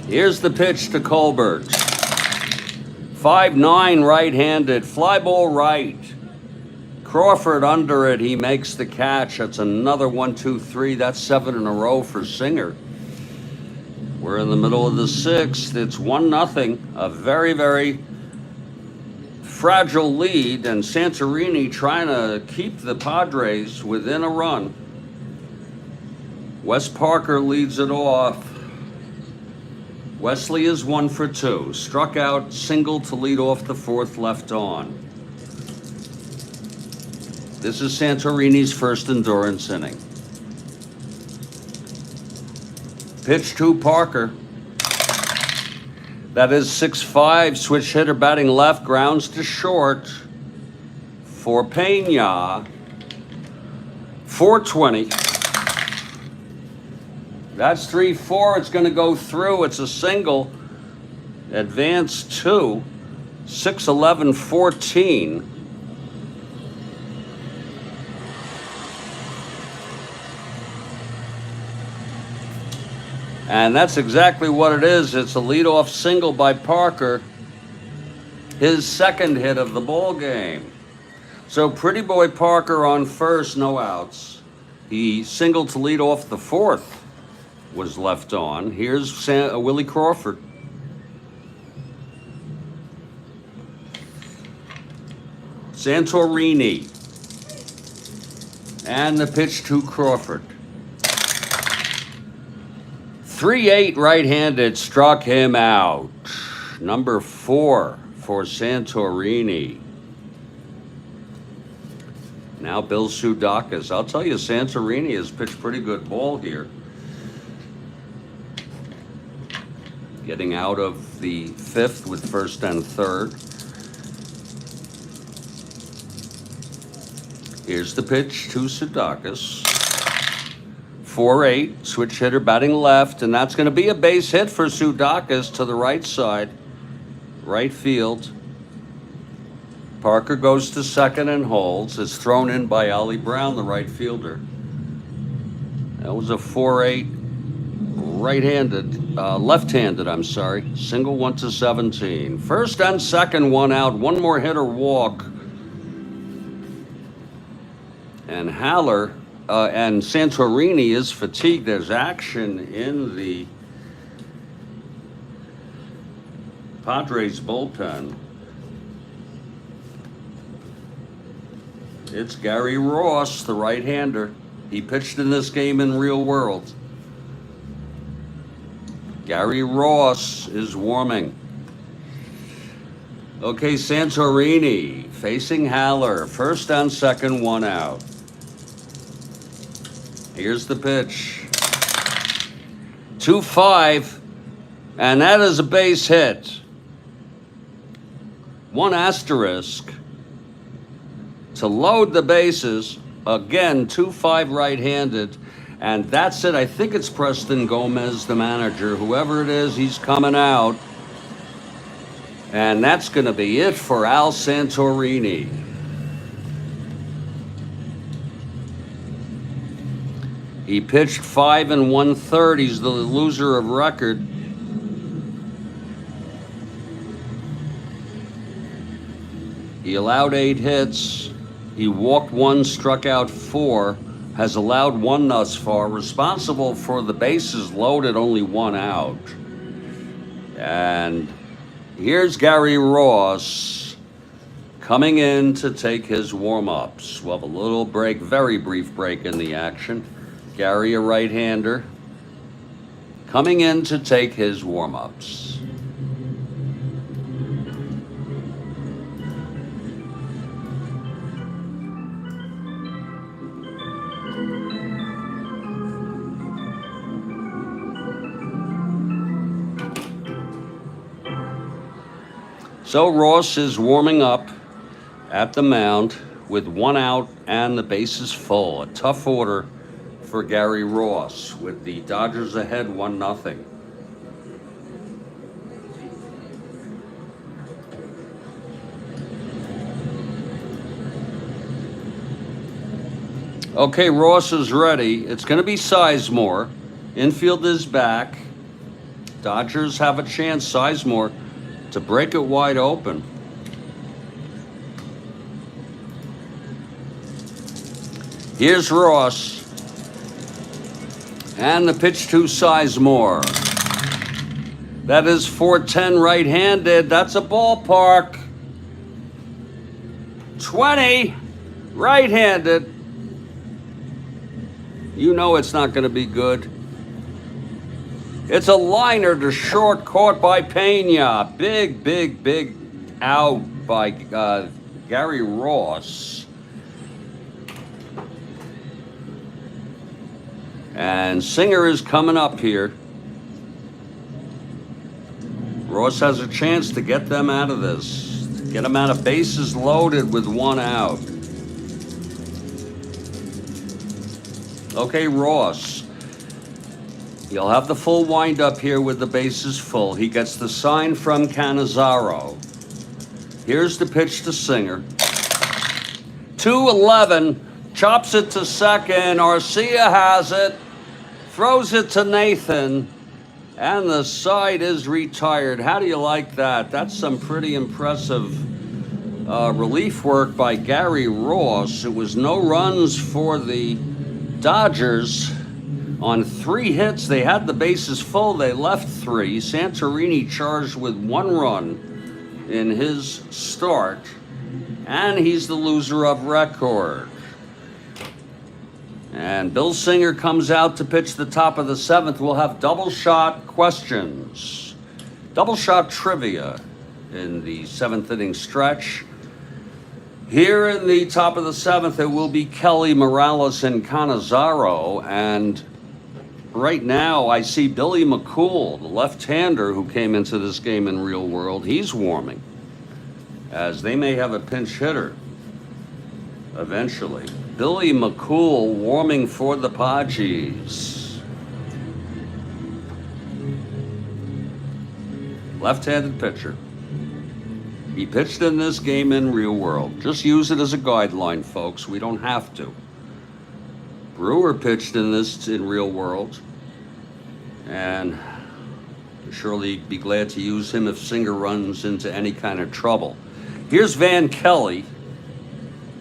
Speaker 1: Here's the pitch to Colbert. 5-9 right-handed, fly ball right. Crawford under it, he makes the catch. That's another 1-2-3. That's 7 in a row for Singer. We're in the middle of the 6th. It's 1-0. A very, very fragile lead, and Santorini trying to keep the Padres within a run. Wes Parker leads it off. Wesley is 1 for 2. Struck out, single to lead off the 4th, left on. This is Santorini's first endurance inning. Pitch to Parker. That is 6-5. Switch hitter batting left, grounds to short for Pena. 420. That's 3-4. It's going to go through. It's a single. Advance 2. 6-11-14. And that's exactly what it is. It's a leadoff single by Parker. His second hit of the ball game. So Pretty Boy Parker on first, no outs. He singled to lead off the 4th. Was left on. Here's Willie Crawford. Santorini. And the pitch to Crawford. 3-8 right-handed, struck him out. Number 4 for Santorini. Now Bill Sudakis. I'll tell you, Santorini has pitched pretty good ball here. Getting out of the 5th with 1st and 3rd. Here's the pitch to Sudakis. 4-8, switch hitter batting left, and that's going to be a base hit for Sudakis to the right side, right field. Parker goes to second and holds. It's thrown in by Ollie Brown, the right fielder. That was a 4-8. Left-handed, I'm sorry. Single 1-17. First and second, 1 out. One more hitter walk. And Haller and Santorini is fatigued. There's action in the Padres bullpen. It's Gary Ross, the right-hander. He pitched in this game in real world. Gary Ross is warming. Okay, Santorini facing Haller. First and second, 1 out. Here's the pitch. 2-5, and that is a base hit. 1 asterisk to load the bases. Again, 2-5 right-handed. And that's it. I think it's Preston Gomez, the manager. Whoever it is, he's coming out. And that's going to be it for Al Santorini. He pitched 5 1/3. He's the loser of record. He allowed 8 hits. He walked 1, struck out 4. has allowed one thus far, responsible for the bases loaded, only one out. And here's Gary Ross coming in to take his warm-ups. We'll have a little break, very brief break in the action. Gary, a right-hander, coming in to take his warm-ups. So Ross is warming up at the mound with one out and the bases full. A tough order for Gary Ross with the Dodgers ahead 1-0. Okay, Ross is ready. It's going to be Sizemore. Infield is back. Dodgers have a chance, Sizemore, to break it wide open. Here's Ross. And the pitch to Sizemore. That is 410 right-handed. That's a ballpark. 20 right-handed. You know it's not going to be good. It's a liner to short, caught by Pena. Big out by Gary Ross. And Singer is coming up here. Ross has a chance to get them out of this. Get them out of bases loaded with one out. Okay, Ross. He'll have the full windup here with the bases full. He gets the sign from Cannizzaro. Here's the pitch to Singer. 2-11. Chops it to second. Arcia has it. Throws it to Nathan. And the side is retired. How do you like that? That's some pretty impressive relief work by Gary Ross. It was no runs for the Dodgers. On 3 hits, they had the bases full. They left 3. Santorini charged with 1 run in his start. And he's the loser of record. And Bill Singer comes out to pitch the top of the 7th. We'll have double shot questions. Double shot trivia in the 7th inning stretch. Here in the top of the 7th, it will be Kelly, Morales, and Cannizzaro. And right now, I see Billy McCool, the left-hander who came into this game in real world. He's warming, as they may have a pinch hitter eventually. Billy McCool warming for the Padres. Left-handed pitcher. He pitched in this game in real world. Just use it as a guideline, folks. We don't have to. Brewer pitched in this in real world. And surely be glad to use him if Singer runs into any kind of trouble. Here's Van Kelly.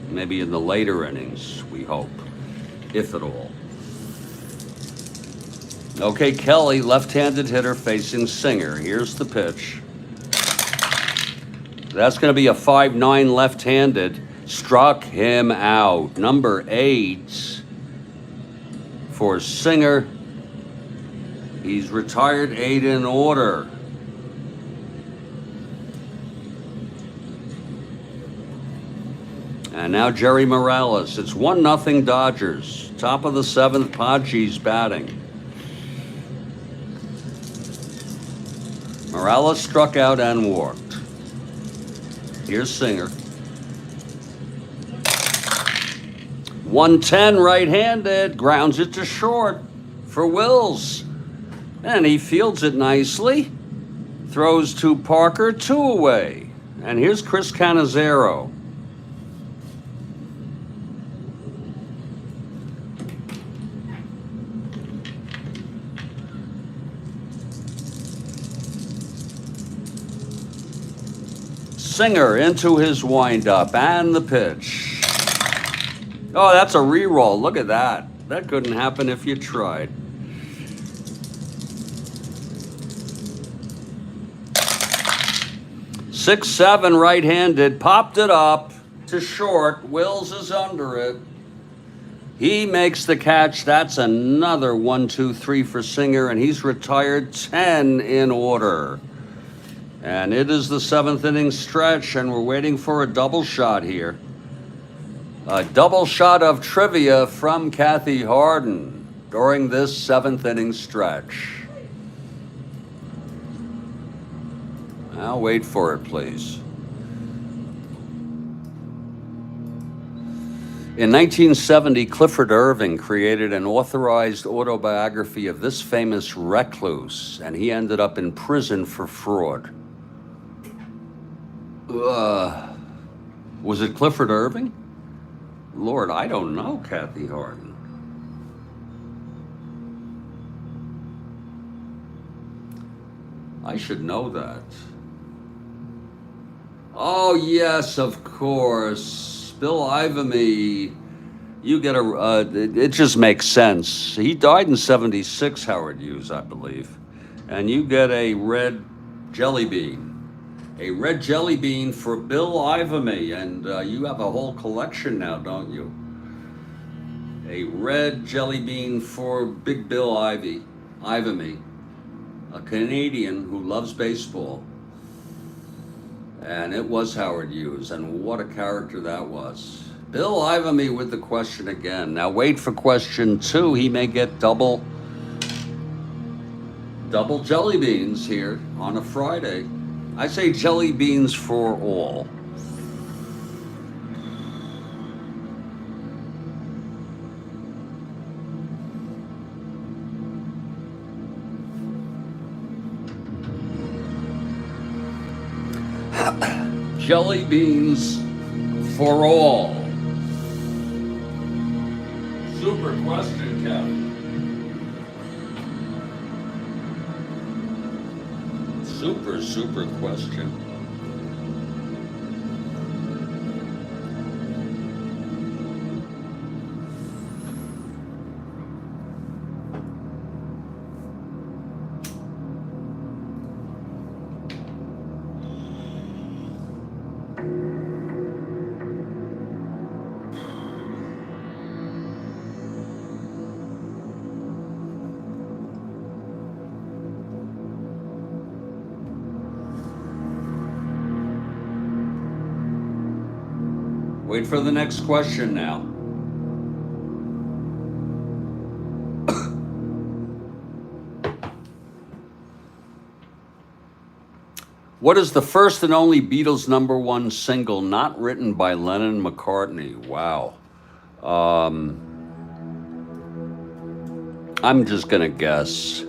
Speaker 1: Maybe in the later innings, we hope, if at all. Okay, Kelly, left-handed hitter facing Singer. Here's the pitch. That's going to be a 5-9 left-handed. Struck him out. Number 8 for Singer. He's retired 8 in order. And now Jerry Morales. It's 1-0 Dodgers. Top of the 7th, Padres batting. Morales struck out and walked. Here's Singer. 110 right-handed. Grounds it to short for Wills. And he fields it nicely. Throws to Parker, 2 away. And here's Chris Cannizzaro. Singer into his windup and the pitch. Oh, that's a re-roll. Look at that. That couldn't happen if you tried. Six, seven, right-handed, popped it up to short. Wills is under it. He makes the catch. That's another 1, 2, 3 for Singer, and he's retired 10 in order. And it is the 7th inning stretch, and we're waiting for a double shot here. A double shot of trivia from Kathy Harden during this 7th inning stretch. Now wait for it, please. In 1970, Clifford Irving created an authorized autobiography of this famous recluse, and he ended up in prison for fraud. Was it Clifford Irving? Lord, I don't know, Kathy Harden. I should know that. Oh, yes, of course. Bill Ivamy. You get it just makes sense. He died in 76, Howard Hughes, I believe. And you get a red jelly bean. A red jelly bean for Bill Ivamy. And you have a whole collection now, don't you? A red jelly bean for Big Bill Ivamy, a Canadian who loves baseball. And it was Howard Hughes, and what a character that was. Bill Ivamy with the question again. Now wait for question 2. He may get double jelly beans here on a Friday. I say jelly beans for all. Jelly beans for all. Super question, Kevin. Super question. Wait for the next question now. What is the first and only Beatles #1 single not written by Lennon and McCartney? Wow. I'm just gonna guess.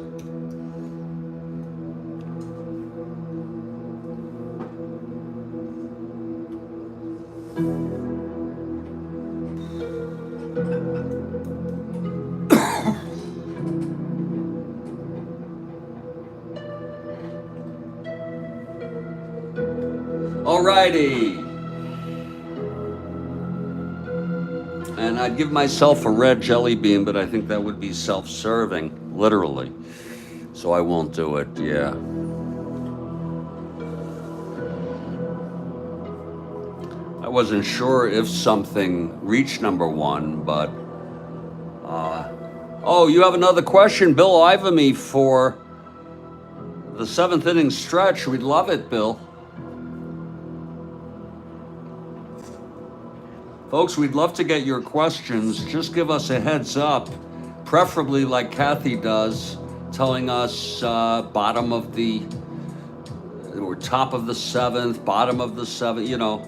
Speaker 1: Alrighty. And I'd give myself a red jelly bean, but I think that would be self-serving, literally. So I won't do it, yeah. I wasn't sure if something reached #1, but... oh, you have another question, Bill Ivamy, for the 7th inning stretch. We'd love it, Bill. Folks, we'd love to get your questions. Just give us a heads up, preferably like Kathy does, telling us bottom of the, or top of the 7th, bottom of the 7th, you know,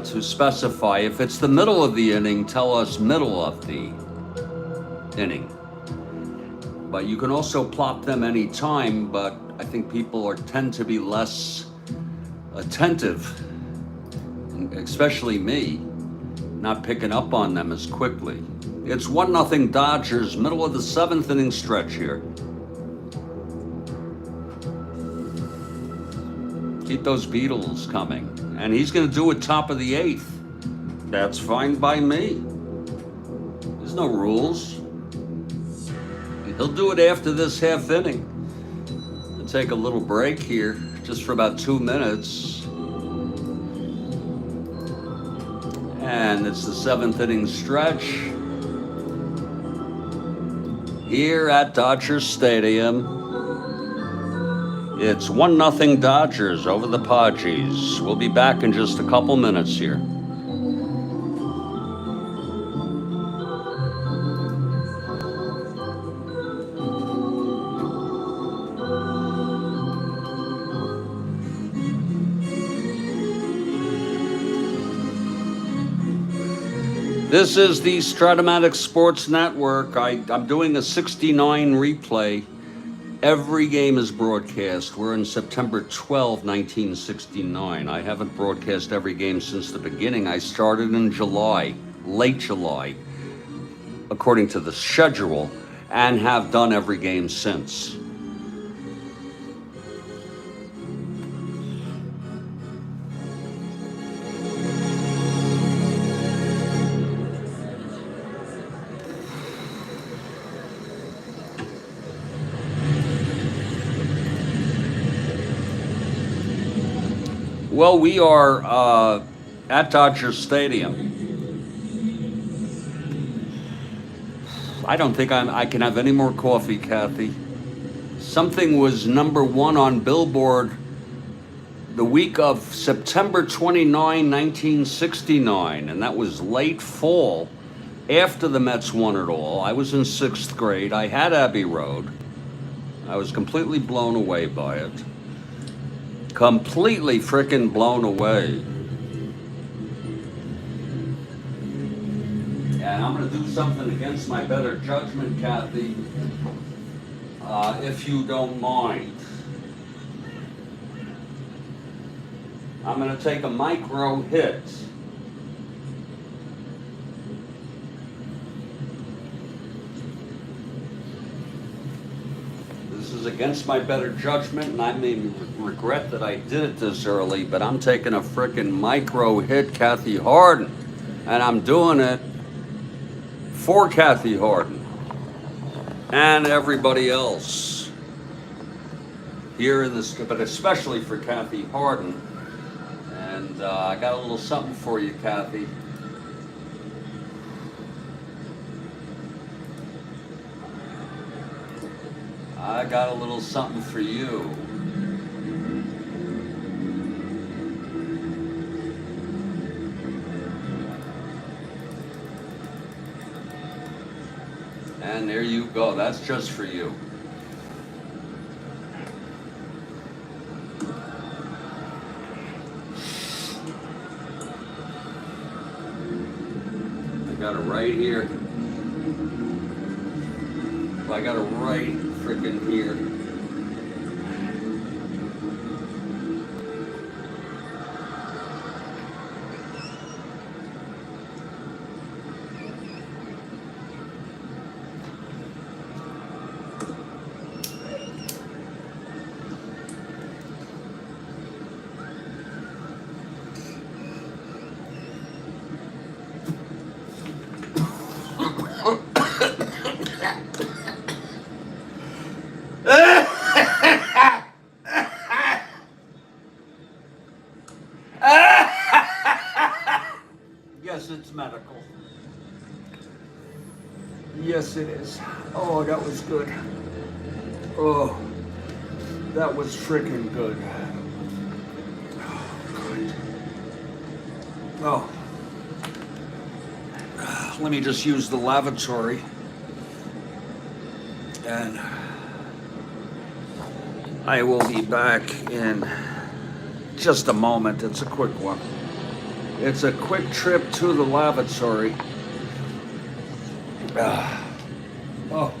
Speaker 1: to specify. If it's the middle of the inning, tell us middle of the inning. But you can also plop them any time, but I think people tend to be less attentive, especially me, not picking up on them as quickly. It's 1-0 Dodgers, middle of the 7th inning stretch here. Keep those Beatles coming. And he's going to do it top of the 8th. That's fine by me. There's no rules. He'll do it after this half inning. I'll take a little break here, just for about 2 minutes. And it's the 7th inning stretch here at Dodger Stadium. It's 1-0 Dodgers over the Padres. We'll be back in just a couple minutes here. This is the Strat-O-Matic Sports Network. I'm doing a 69 replay. Every game is broadcast. We're in September 12, 1969. I haven't broadcast every game since the beginning. I started in July, late July, according to the schedule, and have done every game since. Well, we are at Dodger Stadium. I don't think I can have any more coffee, Kathy. Something was #1 on Billboard the week of September 29, 1969, and that was late fall, after the Mets won it all. I was in 6th grade. I had Abbey Road. I was completely blown away by it. Completely frickin' blown away. And I'm gonna do something against my better judgment, Kathy, if you don't mind. I'm gonna take a micro hit. This is against my better judgment, and I may regret that I did it this early, but I'm taking a frickin' micro hit, Kathy Harden, and I'm doing it for Kathy Harden and everybody else here in this, but especially for Kathy Harden. And I got a little something for you, Kathy. I got a little something for you. And there you go. That's just for you. I got it right here. I got it right freaking here. Yes, it's medical. Yes, it is. Oh, that was good. Oh, that was freaking good. Oh, let me just use the lavatory. And I will be back in just a moment. It's a quick one. It's a quick trip to the lavatory. Oh.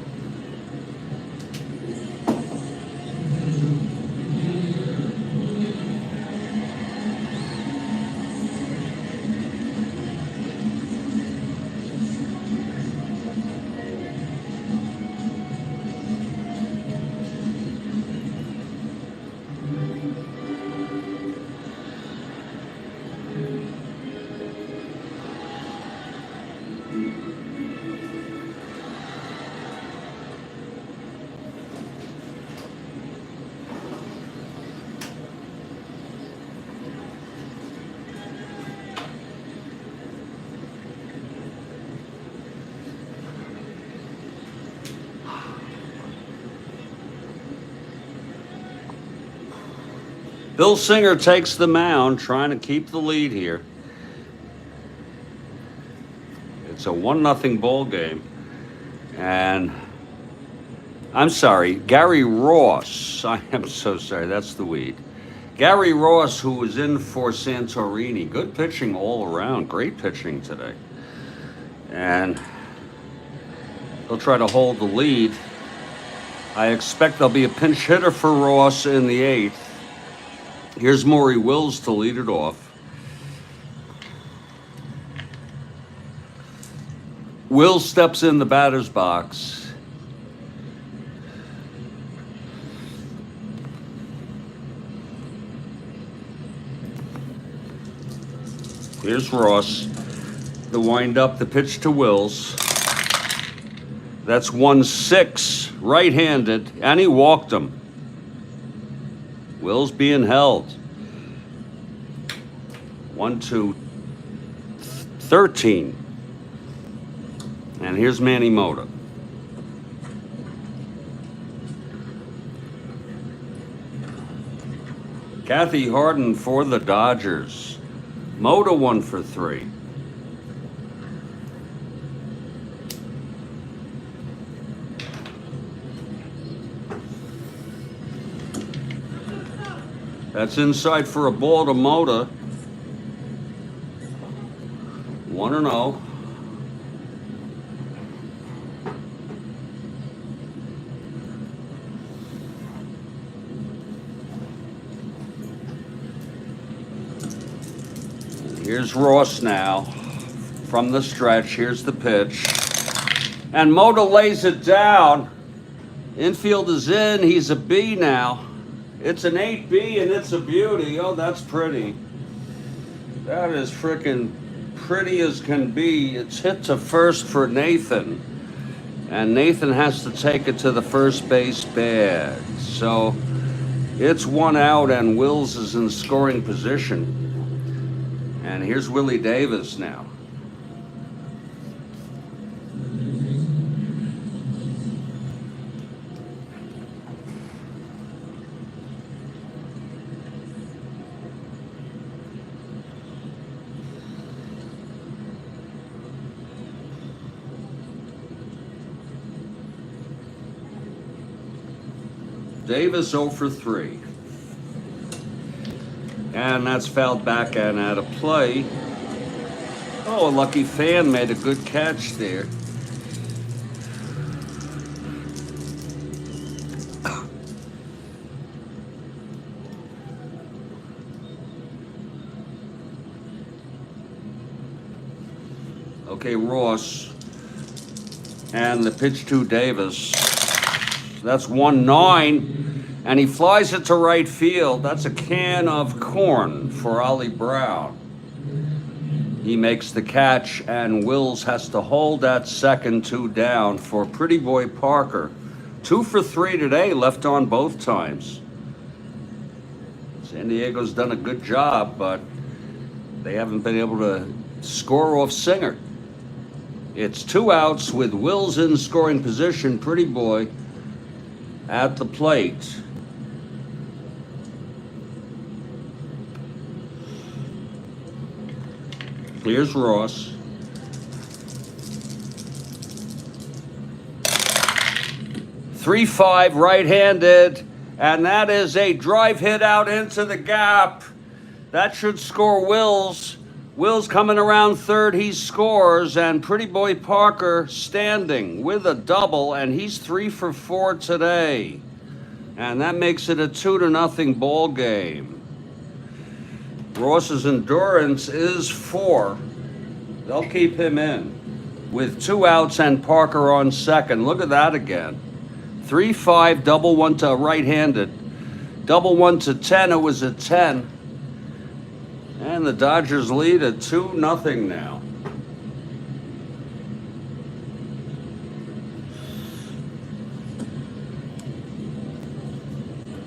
Speaker 1: Bill Singer takes the mound, trying to keep the lead here. It's a 1-0 ball game. And I'm sorry, Gary Ross. I am so sorry, that's the weed. Gary Ross, who was in for Santorini. Good pitching all around, great pitching today. And they'll try to hold the lead. I expect there'll be a pinch hitter for Ross in the 8th. Here's Maury Wills to lead it off. Wills steps in the batter's box. Here's Ross. The wind-up, the pitch to Wills. That's 1-6, right-handed, and he walked him. Wills being held. 1-2-13. And here's Manny Mota. Kathy Harden for the Dodgers. Mota 1 for 3. That's inside for a ball to Mota. 1-0. Here's Ross now from the stretch. Here's the pitch. And Mota lays it down. Infield is in. He's a B now. It's an 8B and it's a beauty. Oh, that's pretty. That is freaking pretty as can be. It's hit to first for Nathan. And Nathan has to take it to the first base bag. So it's 1 out and Wills is in scoring position. And here's Willie Davis now. Davis 0 for 3. And that's fouled back and out of play. Oh, a lucky fan made a good catch there. Okay, Ross. And the pitch to Davis. That's 1-9. And he flies it to right field. That's a can of corn for Ollie Brown. He makes the catch, and Wills has to hold that second 2 down for Pretty Boy Parker. 2 for 3 today, left on both times. San Diego's done a good job, but they haven't been able to score off Singer. It's 2 outs with Wills in scoring position. Pretty Boy at the plate. Here's Ross. 3-5 right-handed, and that is a drive hit out into the gap. That should score Wills. Wills coming around third, he scores, and Pretty Boy Parker standing with a double, and he's 3 for 4 today. And that makes it a 2-0 ball game. Ross's endurance is 4. They'll keep him in with 2 outs and Parker on second. Look at that again. 3-5, double 1 to right-handed. Double 1 to 10, it was a 10. And the Dodgers lead at 2-0 now.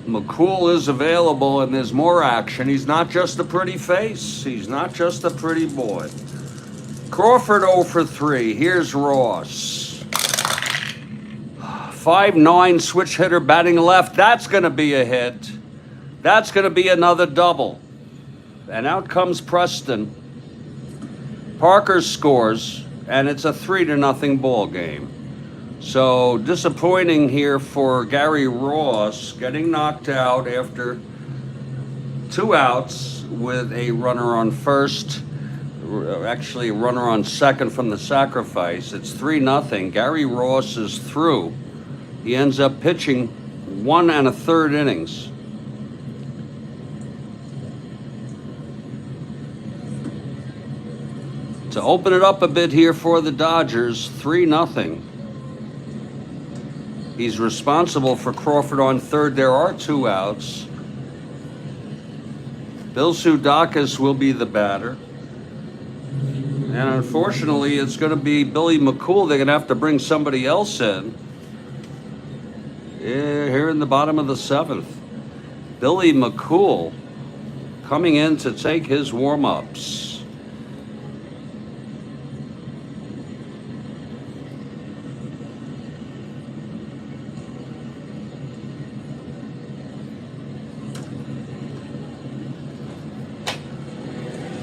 Speaker 1: McCool is available, and there's more action. He's not just a pretty face. He's not just a pretty boy. Crawford 0 for 3. Here's Ross. 5'9" switch hitter batting left. That's going to be a hit. That's going to be another double. And out comes Preston. Parker scores, and it's a 3-0 ball game. So disappointing here for Gary Ross, getting knocked out after 2 outs with a runner on first, actually a runner on second from the sacrifice. It's 3-0. Gary Ross is through. He ends up pitching 1 1/3 innings. To open it up a bit here for the Dodgers, 3-0. He's responsible for Crawford on third. There are 2 outs. Bill Sudakis will be the batter. And unfortunately, it's going to be Billy McCool. They're going to have to bring somebody else in. Here in the bottom of the 7th. Billy McCool coming in to take his warm-ups.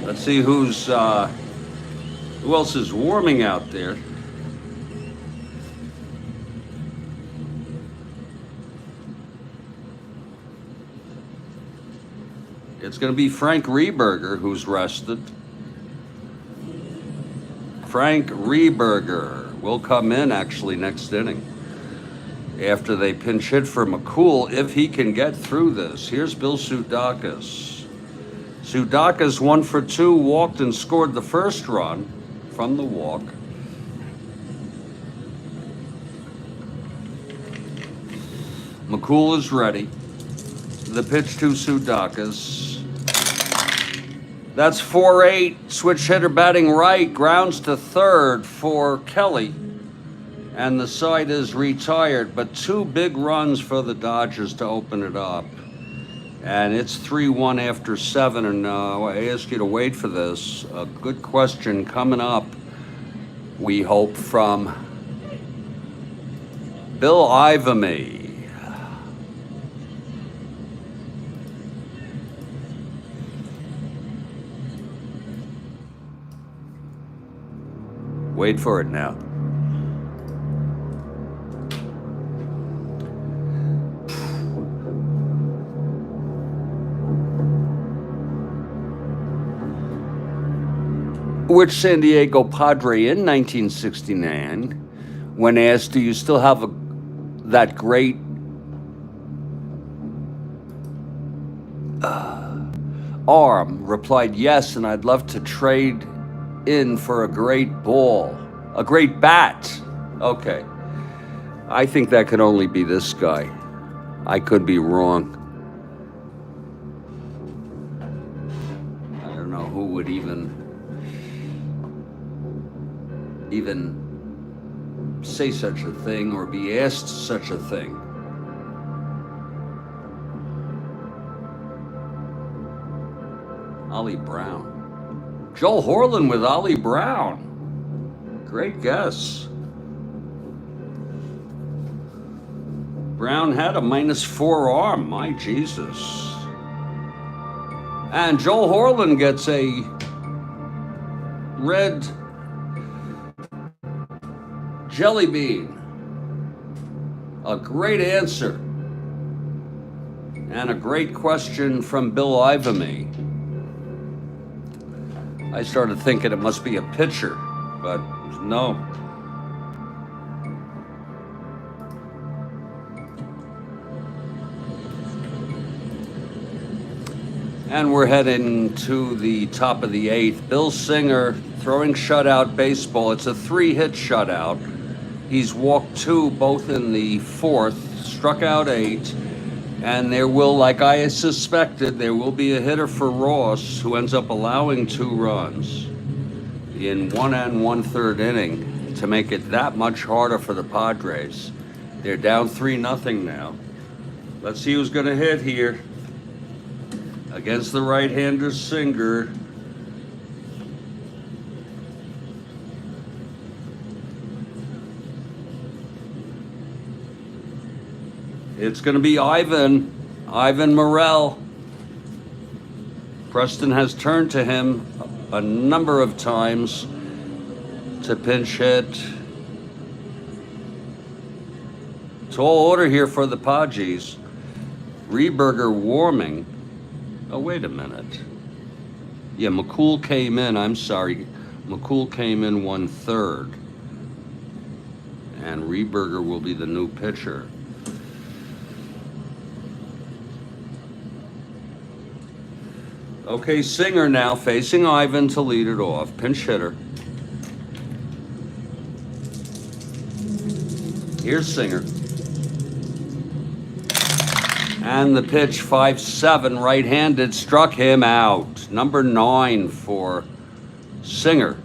Speaker 1: Let's see who else is warming out there. It's going to be Frank Rehberger who's rested. Frank Rehberger will come in actually next inning after they pinch hit for McCool if he can get through this. Here's Bill Sudakis. Sudakis 1 for 2, walked and scored the first run from the walk. McCool is ready. The pitch to Sudakis. That's 4-8. Switch hitter batting right. Grounds to third for Kelly. And the side is retired. But 2 big runs for the Dodgers to open it up. And it's 3-1 after 7. And I ask you to wait for this. A good question coming up, we hope, from Bill Ivamy. Wait for it now. Which San Diego Padre in 1969, when asked, do you still have that great arm, replied, yes, and I'd love to trade in for a great ball, a great bat. Okay. I think that could only be this guy. I could be wrong. I don't know who would even say such a thing or be asked such a thing. Ollie Brown. Joel Horland with Ollie Brown. Great guess. Brown had a -4 arm, my Jesus. And Joel Horland gets a red jelly bean. A great answer. And a great question from Bill Ivamy. I started thinking it must be a pitcher, but no. And we're heading to the top of the 8th. Bill Singer throwing shutout baseball. It's a 3-hit shutout. He's walked 2, both in the 4th, struck out 8, and there will, like I suspected, there will be a hitter for Ross who ends up allowing 2 runs in 1 1/3 inning to make it that much harder for the Padres. They're down 3-0 now. Let's see who's going to hit here against the right-hander Singer. It's going to be Ivan Morel. Preston has turned to him a number of times to pinch hit. Tall order here for the Padres. Rehberger warming. Oh, wait a minute. Yeah, McCool came in. I'm sorry. McCool came in 1/3. And Rehberger will be the new pitcher. Okay, Singer now facing Ivan to lead it off. Pinch hitter. Here's Singer. And the pitch, 5-7, right-handed, struck him out. Number 9 for Singer.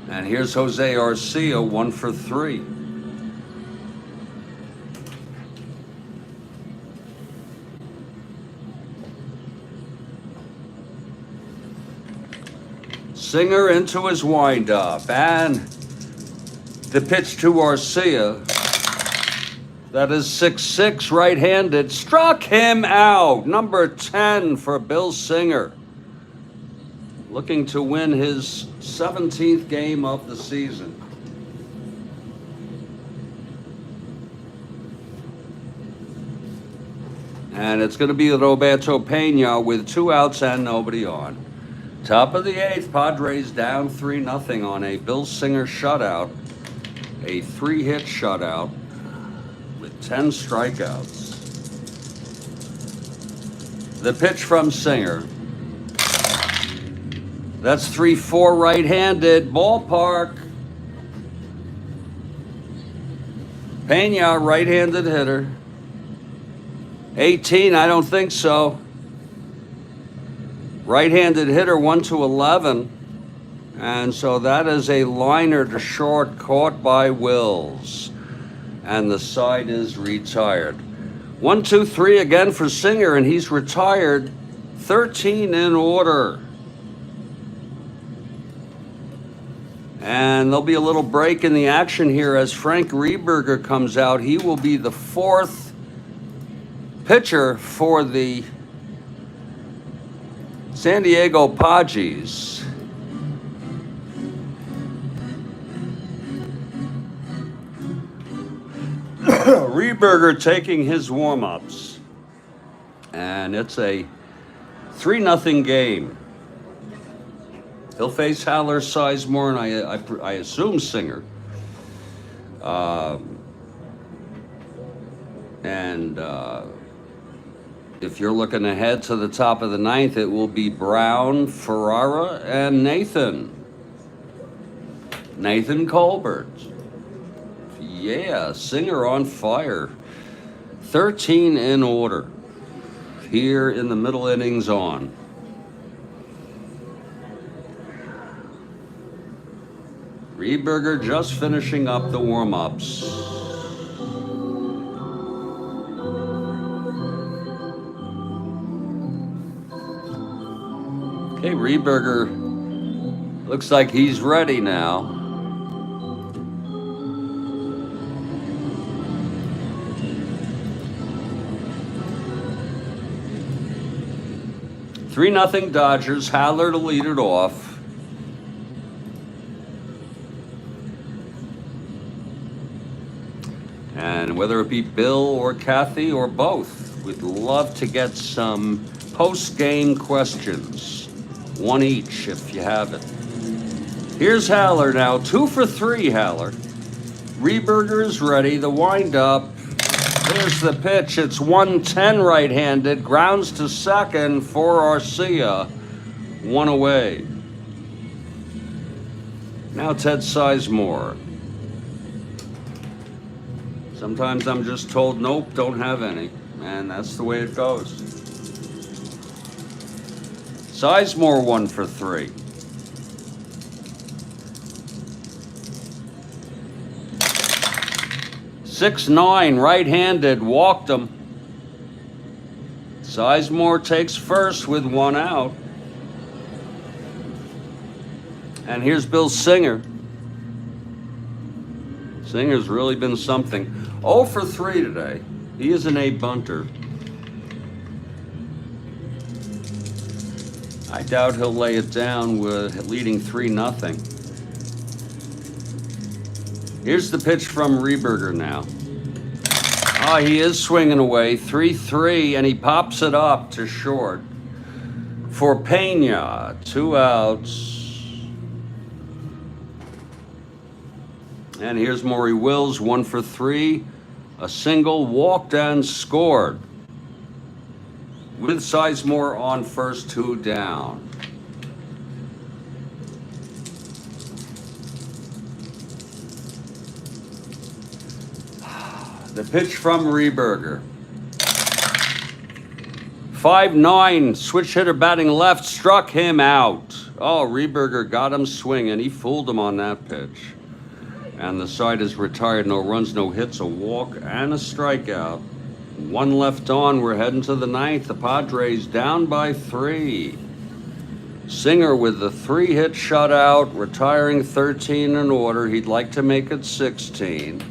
Speaker 1: And here's Jose Arcia, 1 for 3. Singer into his windup, and the pitch to Arcia. That is 6-6, right-handed, struck him out. Number 10 for Bill Singer. Looking to win his 17th game of the season. And it's going to be Roberto Pena with 2 outs and nobody on. Top of the 8th, Padres down 3-0 on a Bill Singer shutout. A 3-hit shutout with 10 strikeouts. The pitch from Singer. That's 3-4, right-handed, ballpark. Pena, right-handed hitter. 18, I don't think so. Right-handed hitter, 1-11. And so that is a liner to short caught by Wills. And the side is retired. 1-2-3 again for Singer, and he's retired. 13 in order. And there'll be a little break in the action here as Frank Rehberger comes out. He will be the 4th pitcher for the San Diego Padres. Rehberger taking his warm-ups. And it's a 3-0 game. He'll face Haller, Sizemore, and I assume Singer. If you're looking ahead to the top of the 9th, it will be Brown, Ferrara, and Nathan Colbert. Yeah, Singer on fire. 13 in order. Here in the middle innings on. Rehberger just finishing up the warm-ups. Okay, Rehberger looks like he's ready now. Three nothing Dodgers. Haller to lead it off. And whether it be Bill or Kathy or both, we'd love to get some post-game questions. One each if you have it. Here's Haller now. 2 for 3, Haller. Rehberger is ready. The windup. There's the pitch. It's 110 right-handed. Grounds to second for Arcia. 1 away. Now Ted Sizemore. Sometimes I'm just told, nope, don't have any. And that's the way it goes. Sizemore 1 for 3. .6'9", right-handed, walked him. Sizemore takes first with 1 out. And here's Bill Singer. Singer's really been something. 0 for 3 today. He is an A bunter. I doubt he'll lay it down with leading 3-0. Here's the pitch from Rehberger now. Ah, he is swinging away, 3-3, and he pops it up to short for Pena. 2 outs. And here's Maury Wills, 1 for 3, a single, walked and scored. With Sizemore on first, 2 down. The pitch from Rehberger. 5-9, switch hitter batting left, struck him out. Oh, Rehberger got him swinging. He fooled him on that pitch. And the side is retired. No runs, no hits, a walk, and a strikeout. 1 left on. We're heading to the 9th. The Padres down by 3. Singer with the 3-hit shutout, retiring 13 in order. He'd like to make it 16.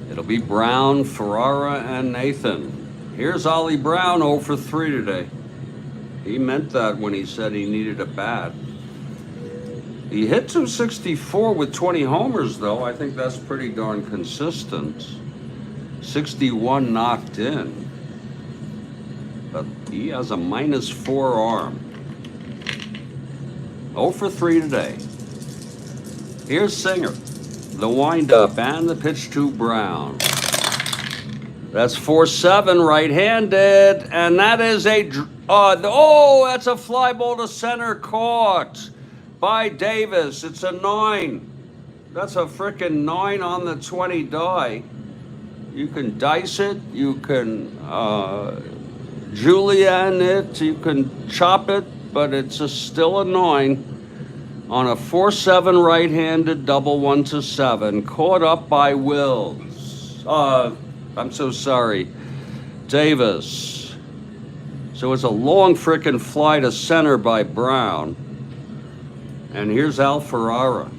Speaker 1: It'll be Brown, Ferrara, and Nathan. Here's Ollie Brown, 0 for 3 today. He meant that when he said he needed a bat. He hit 264 with 20 homers, though. I think that's pretty darn consistent. 61 knocked in. But he has a -4 arm. 0 for 3 today. Here's Singer. The windup and the pitch to Brown. That's 4-7, right-handed, and that is that's a fly ball to center, caught by Davis. It's a 9. That's a frickin' 9 on the 20 die. You can dice it, you can julienne it, you can chop it, but it's still a 9. On a 4-7 right-handed double 1-7, caught up by Wills. I'm so sorry, Davis. So it's a long frickin' fly to center by Brown. And here's Al Ferrara.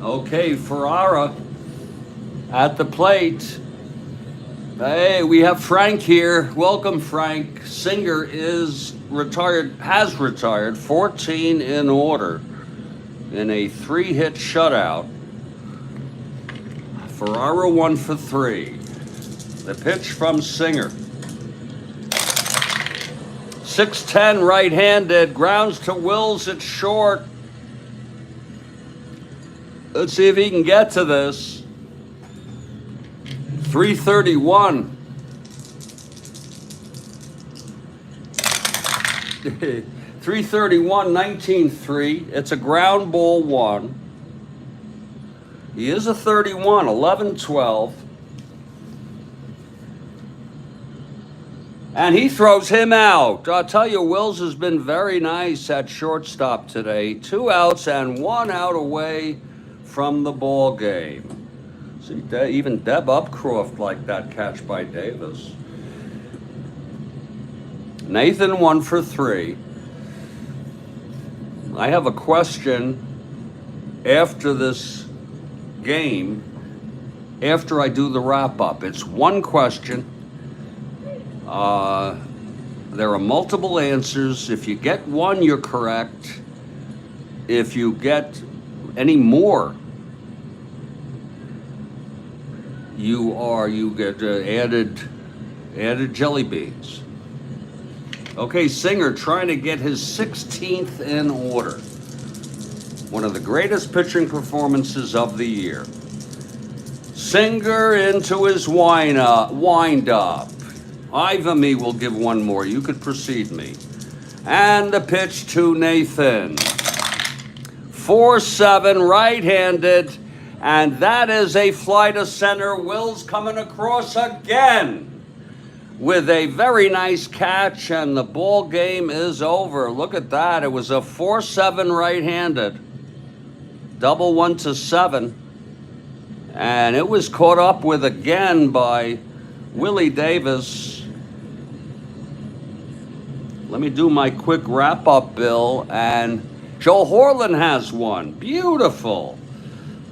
Speaker 1: Okay, Ferrara at the plate. Hey, we have Frank here. Welcome, Frank. Singer is retired, has retired, 14 in order in a 3-hit shutout. Ferrara 1 for 3. The pitch from Singer. 6-10 right-handed, grounds to Wills at short. Let's see if he can get to this. 331. 331, 19-3. It's a ground ball 1. He is a 31, 11-12. And he throws him out. I'll tell you, Wills has been very nice at shortstop today. 2 outs and 1 out away from the ball game. See, even Deb Upcroft liked that catch by Davis. Nathan 1 for 3. I have a question after this game, after I do the wrap-up. It's one question. There are multiple answers. If you get one, you're correct. If you get any more, you get added jelly beans. Okay, Singer trying to get his 16th in order. One of the greatest pitching performances of the year. Singer into his wind up. Iva me will give one more. You could precede me. And the pitch to Nathan. 4-7, right-handed. And that is a fly to center. Will's coming across again with a very nice catch, and the ball game is over. Look at that. It was a 4-7 right-handed. Double 1-7. And it was caught up with again by Willie Davis. Let me do my quick wrap-up, Bill. And Joel Horland has one. Beautiful.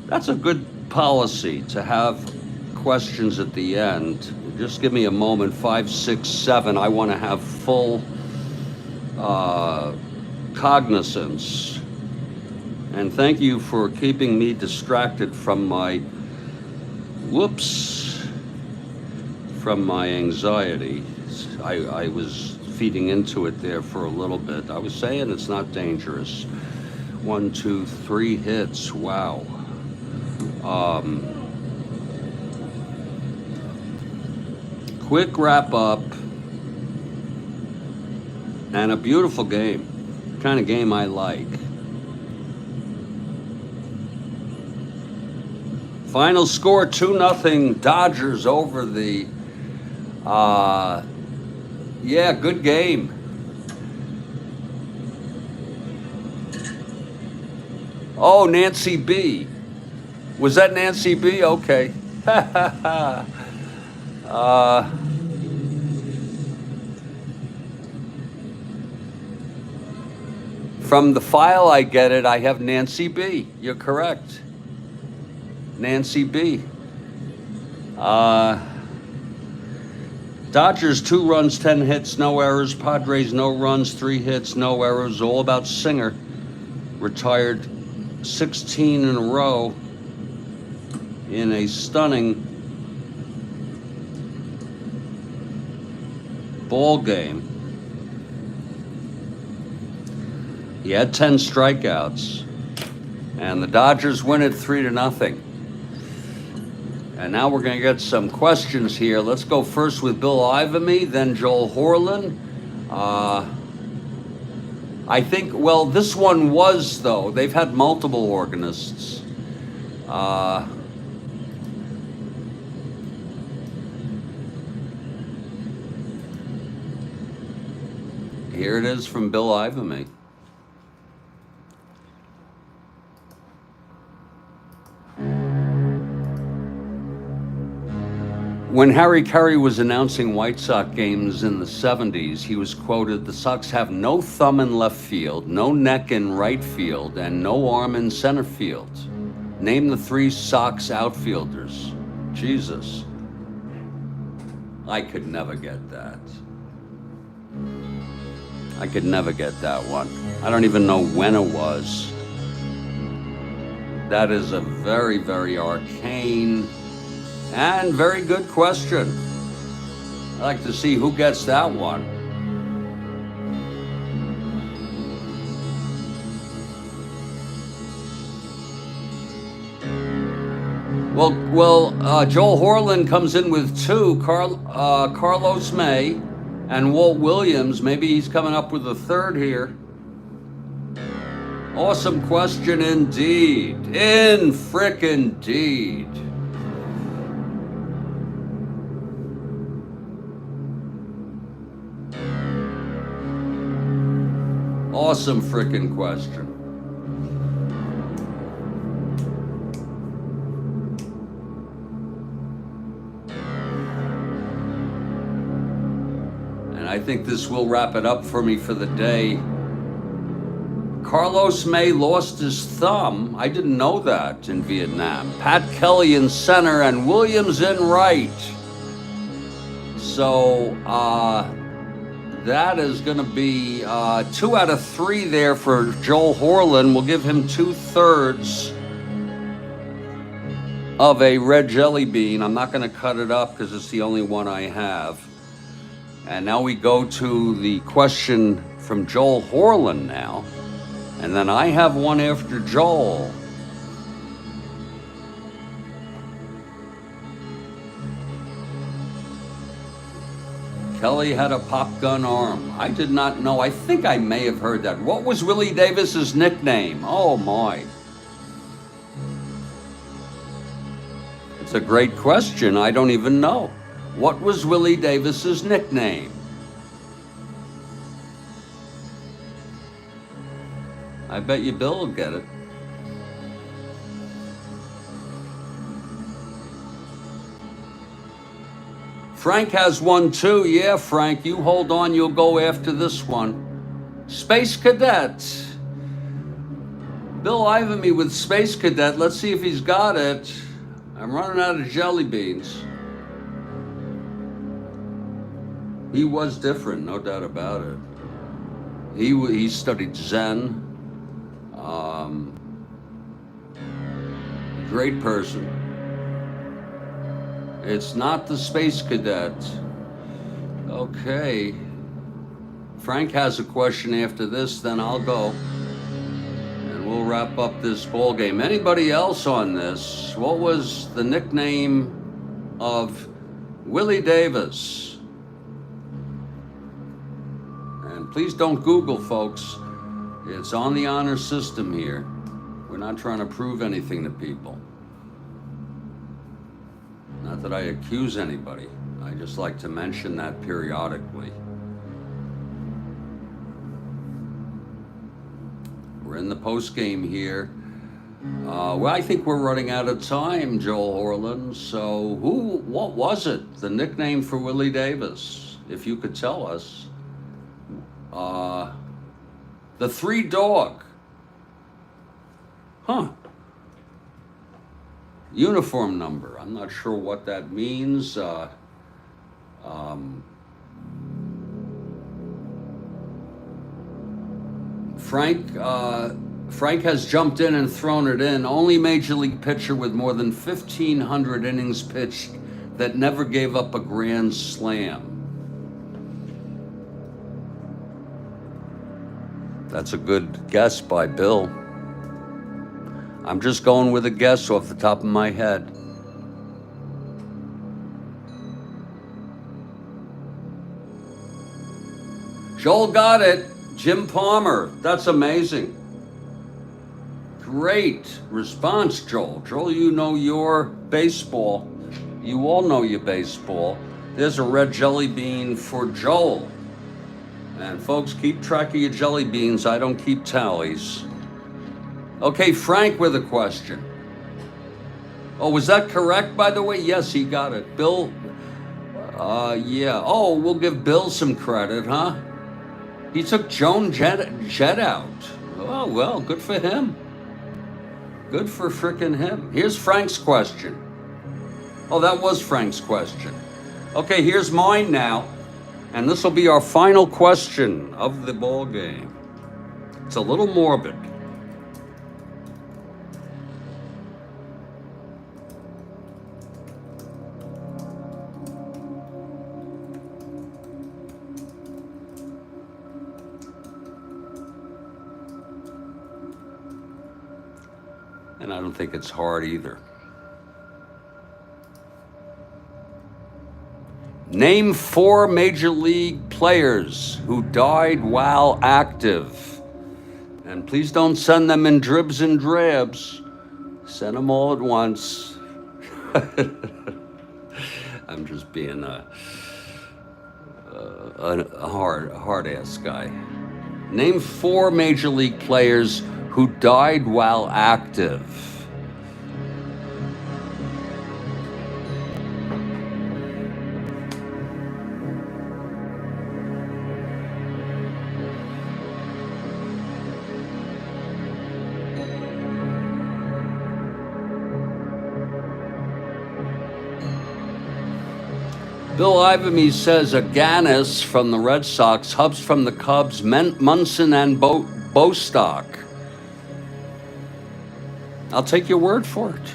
Speaker 1: That's a good policy to have questions at the end. Just give me a moment. 5, 6, 7. I want to have full cognizance. And thank you for keeping me distracted from my from my anxiety. I was feeding into it there for a little bit. I was saying it's not dangerous. 1, 2, 3 hits. Wow. Quick wrap up and a beautiful game. Kind of game I like. Final score 2-0 Dodgers over the yeah, good game. Oh, Nancy B. Was that Nancy B? Okay. From the file I get it, I have Nancy B. You're correct. Nancy B. Dodgers 2 runs, 10 hits, no errors. Padres no runs, 3 hits, no errors. All about Singer. Retired 16 in a row in a stunning ball game. He had 10 strikeouts, and the Dodgers win it 3-0. And now we're going to get some questions here. Let's go first with Bill Ivamy, then Joel Horland. I think, well, this one was, though. They've had multiple organists. Here it is from Bill Ivamy. When Harry Carey was announcing White Sox games in the 70s, he was quoted, "The Sox have no thumb in left field, no neck in right field, and no arm in center field. Name the 3 Sox outfielders." Jesus. I could never get that. I could never get that one. I don't even know when it was. That is a very, very arcane and very good question. I'd like to see who gets that one. Well, Joel Horland comes in with 2. Carlos May and Walt Williams. Maybe he's coming up with a 3rd here. Awesome question indeed. In frickin' deed. Awesome frickin' question. And I think this will wrap it up for me for the day. Carlos May lost his thumb. I didn't know that in Vietnam. Pat Kelly in center and Williams in right. So, that is going to be 2 out of 3 there for Joel Horland. We'll give him 2/3 of a red jelly bean. I'm not going to cut it up because it's the only one I have. And now we go to the question from Joel Horland now. And then I have one after Joel. Kelly had a pop gun arm. I did not know. I think I may have heard that. What was Willie Davis's nickname? Oh my. It's a great question. I don't even know. What was Willie Davis's nickname? I bet you Bill will get it. Frank has one too. Yeah, Frank, you hold on. You'll go after this one. Space Cadet. Bill Ivamy with Space Cadet. Let's see if he's got it. I'm running out of jelly beans. He was different, no doubt about it. He studied Zen. Great person. It's not the Space Cadet. Okay. Frank has a question after this, then I'll go. And we'll wrap up this ball game. Anybody else on this? What was the nickname of Willie Davis? And please don't Google, folks. It's on the honor system here. We're not trying to prove anything to people. Not that I accuse anybody. I just like to mention that periodically. We're in the post game here. Well, I think we're running out of time, Joel Orland. So what was it? The nickname for Willie Davis, if you could tell us. The Three Dog. Huh. Uniform number. I'm not sure what that means. Frank has jumped in and thrown it in. Only major league pitcher with more than 1,500 innings pitched that never gave up a grand slam. That's a good guess by Bill. I'm just going with a guess off the top of my head. Joel got it. Jim Palmer. That's amazing. Great response, Joel. Joel, you know your baseball. You all know your baseball. There's a red jelly bean for Joel. And folks, keep track of your jelly beans. I don't keep tallies. Okay, Frank with a question. Oh, was that correct, by the way? Yes, he got it. Bill, yeah. Oh, we'll give Bill some credit, huh? He took Joan Jett out. Oh, well, good for him. Good for frickin' him. Here's Frank's question. Oh, that was Frank's question. Okay, here's mine now. And this will be our final question of the ball game. It's a little morbid. And I don't think it's hard either. Name 4 major league players who died while active. And please don't send them in dribs and drabs. Send them all at once. I'm just being a hard-ass guy. Name 4 major league players who died while active. Bill Ivamy says Aganis from the Red Sox, Hubs from the Cubs, Munson and Bostock. I'll take your word for it.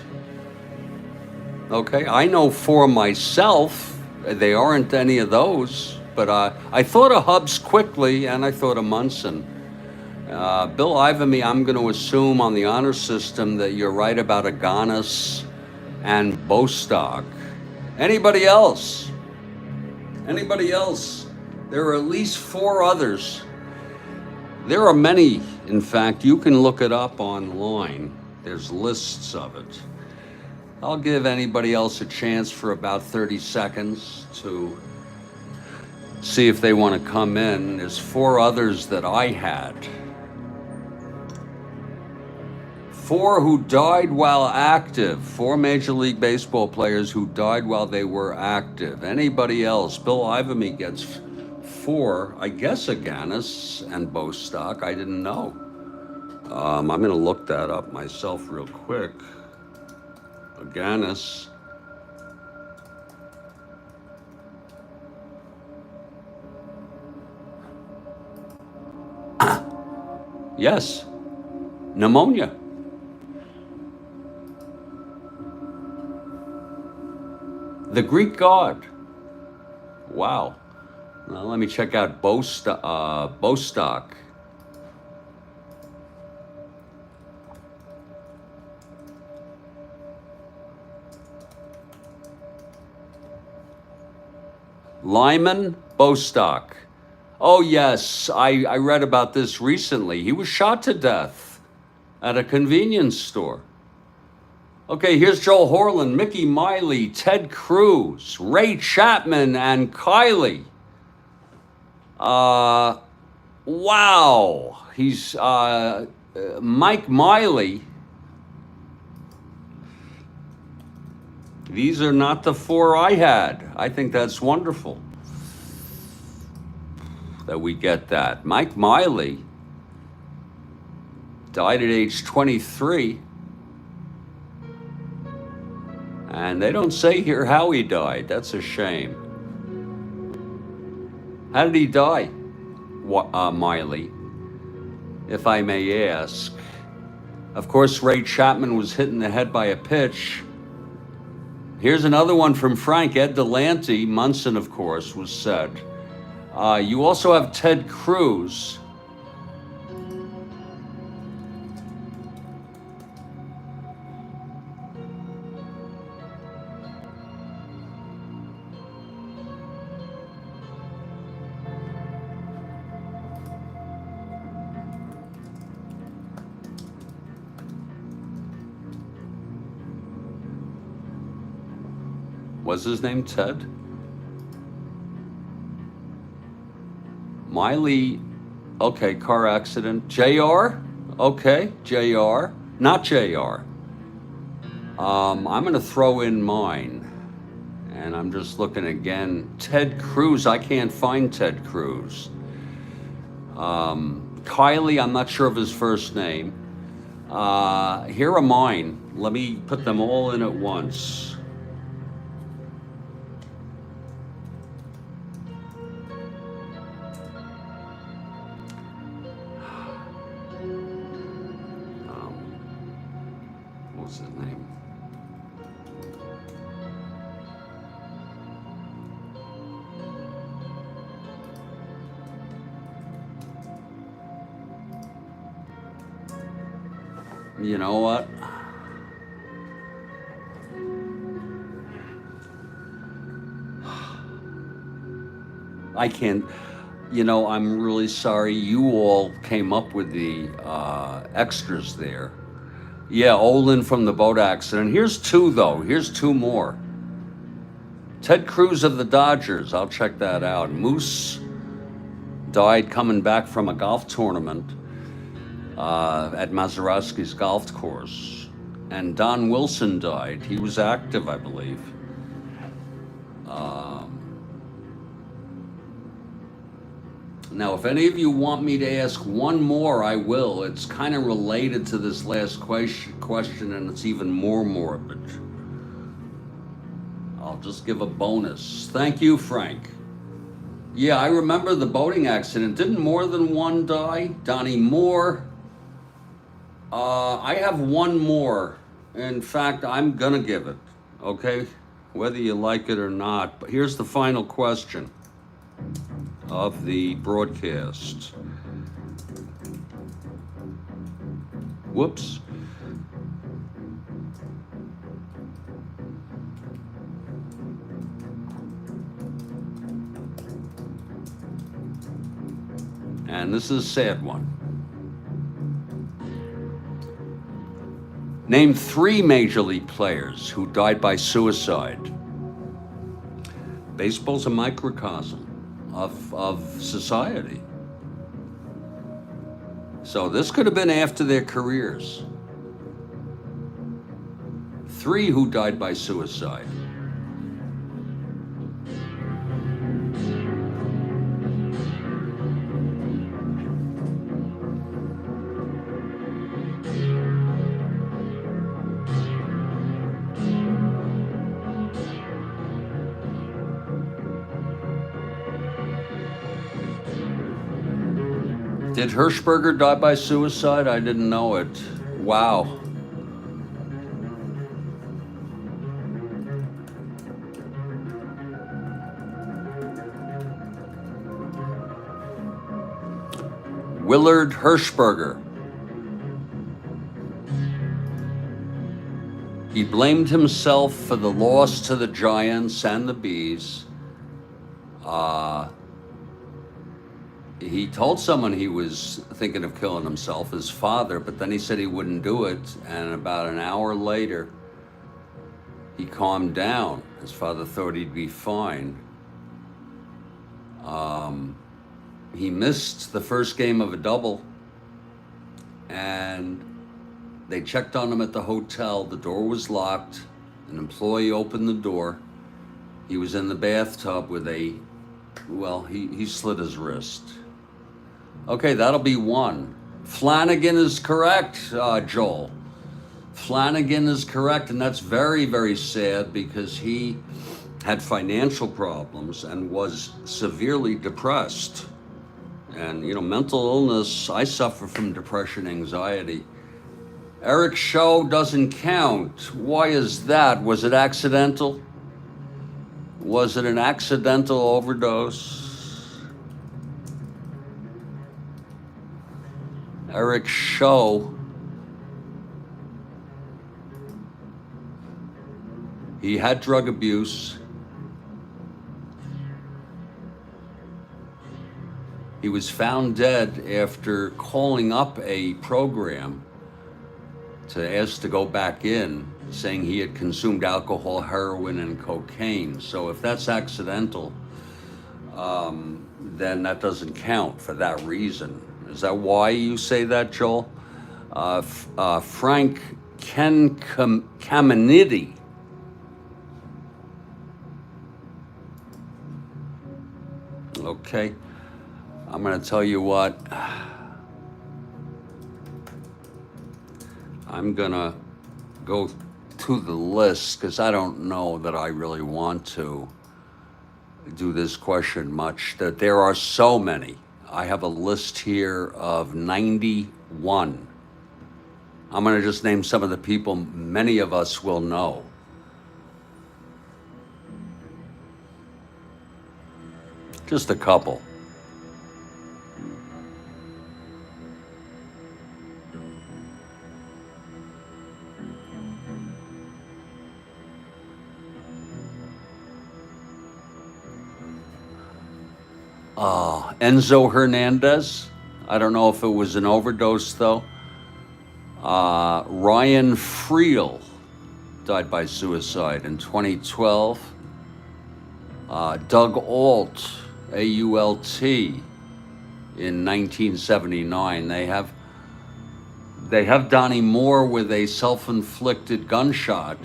Speaker 1: Okay, I know for myself, they aren't any of those, but I thought of Hubs quickly and I thought of Munson. Bill Ivamy, I'm going to assume on the honor system that you're right about Aganis and Bostock. Anybody else? Anybody else? There are at least 4 others. There are many, in fact. You can look it up online. There's lists of it. I'll give anybody else a chance for about 30 seconds to see if they want to come in. There's 4 others that I had. 4 who died while active. 4 Major League Baseball players who died while they were active. Anybody else? Bill Ivamy gets 4. I guess Aganis and Bostock. I didn't know. I'm going to look that up myself real quick. Aganis. Yes. Pneumonia. The Greek god. Wow. Now let me check out Bostock. Lyman Bostock. Oh yes, I read about this recently. He was shot to death at a convenience store. Okay, here's Joel Horland, Mickey Miley, Ted Cruz, Ray Chapman, and Kylie. Wow. He's Mike Miley. These are not the 4 I had. I think that's wonderful that we get that. Mike Miley died at age 23. And they don't say here how he died. That's a shame. How did he die, Miley, if I may ask? Of course, Ray Chapman was hit in the head by a pitch. Here's another one from Frank. Ed Delante, Munson, of course, was said. You also have Ted Cruz. Was his name Ted? Miley, okay, car accident. JR? Okay, JR. Not JR. I'm going to throw in mine. And I'm just looking again. Ted Cruz, I can't find Ted Cruz. Kylie, I'm not sure of his first name. Here are mine. Let me put them all in at once. What's his name? You know what? I can't, I'm really sorry you all came up with the extras there. Yeah, Olin from the boat accident. Here's 2, though. Here's 2 more. Ted Cruz of the Dodgers. I'll check that out. Moose died coming back from a golf tournament at Mazeroski's golf course. And Don Wilson died. He was active, I believe. Now, if any of you want me to ask one more, I will. It's kind of related to this last question, and it's even more morbid. I'll just give a bonus. Thank you, Frank. Yeah, I remember the boating accident. Didn't more than one die? Donnie Moore. I have one more. In fact, I'm gonna give it, okay? Whether you like it or not. But here's the final question of the broadcast. Whoops. and this is a sad one. Name 3 major league players who died by suicide. Baseball's a microcosm of society. So this could have been after their careers. 3 who died by suicide. Did Hirschberger die by suicide? I didn't know it. Wow. Willard Hirschberger. He blamed himself for the loss to the Giants and the Bees. He told someone he was thinking of killing himself, his father, but then he said he wouldn't do it. And about an hour later, he calmed down. His father thought he'd be fine. He missed the first game of a double, and they checked on him at the hotel. The door was locked. An employee opened the door. He was in the bathtub with he slit his wrist. Okay, that'll be 1. Flanagan is correct, Joel. Flanagan is correct, and that's very, very sad because he had financial problems and was severely depressed. And, mental illness, I suffer from depression, anxiety. Eric Show doesn't count. Why is that? Was it accidental? Was it an accidental overdose? Eric Show. He had drug abuse. He was found dead after calling up a program to ask to go back in, saying he had consumed alcohol, heroin, and cocaine. So if that's accidental, then that doesn't count for that reason. Is that why you say that, Joel? Frank Caminiti. Okay, I'm gonna tell you what. I'm gonna go to the list because I don't know that I really want to do this question much. That there are so many. I have a list here of 91. I'm gonna just name some of the people many of us will know. Just a couple. Enzo Hernandez. I don't know if it was an overdose though. Ryan Friel died by suicide in 2012. Doug Ault, A-U-L-T, in 1979. They have Donnie Moore with a self-inflicted gunshot.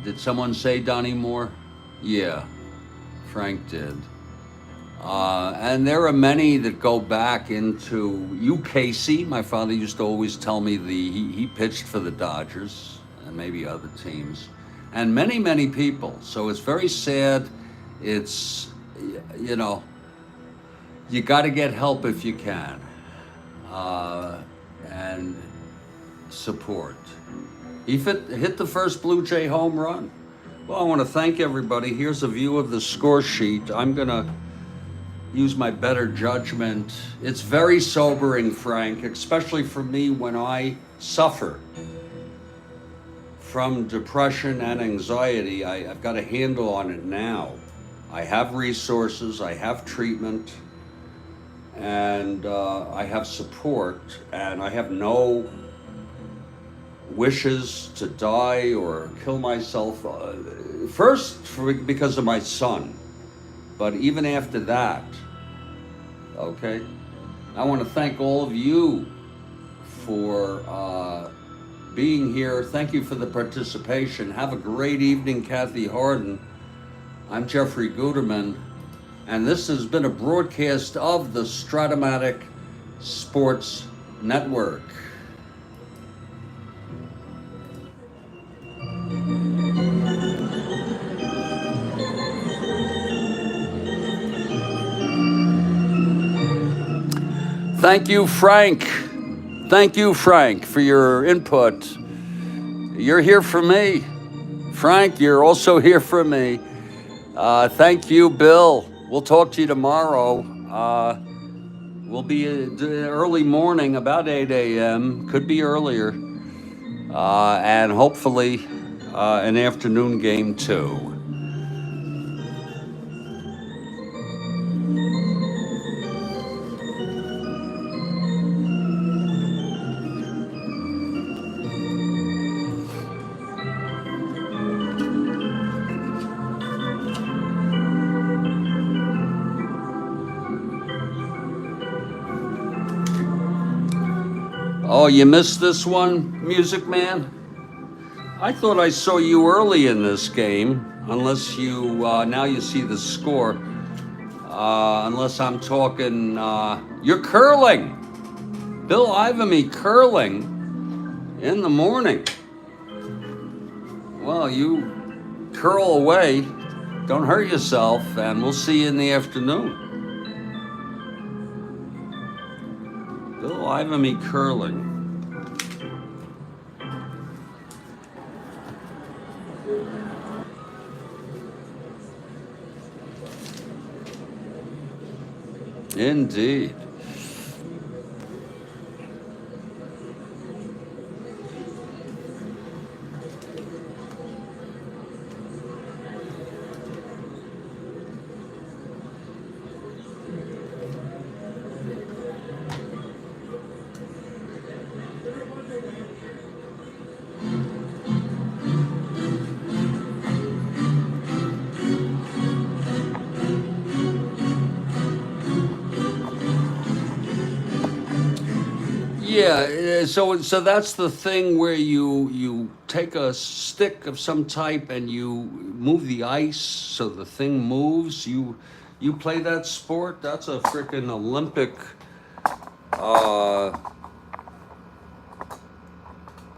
Speaker 1: Did someone say Donnie Moore? Yeah, Frank did. And there are many that go back into Hugh Casey. My father used to always tell me he pitched for the Dodgers and maybe other teams, and many, many people. So it's very sad. It's, you got to get help if you can, and support. He hit the first Blue Jay home run. Well, I want to thank everybody. Here's a view of the score sheet. I'm going to use my better judgment. It's very sobering, Frank, especially for me when I suffer from depression and anxiety. I've got a handle on it now. I have resources, I have treatment, and I have support, and I have no wishes to die or kill myself. First, because of my son, but even after that, okay? I want to thank all of you for being here. Thank you for the participation. Have a great evening, Kathy Harden. I'm Jeffrey Guterman, and this has been a broadcast of the Strat-O-Matic Sports Network. Thank you, Frank. Thank you, Frank, for your input. You're here for me. Frank, you're also here for me. Thank you, Bill. We'll talk to you tomorrow. We'll be early morning, about 8 a.m., could be earlier, and hopefully an afternoon game too. Oh, you missed this one, Music Man? I thought I saw you early in this game, unless you, now you see the score. Unless I'm talking, you're curling. Bill Ivamy curling in the morning. Well, you curl away, don't hurt yourself, and we'll see you in the afternoon. Bill Ivamy curling. Indeed. Yeah, so that's the thing where you take a stick of some type and you move the ice so the thing moves. You play that sport? That's a freaking Olympic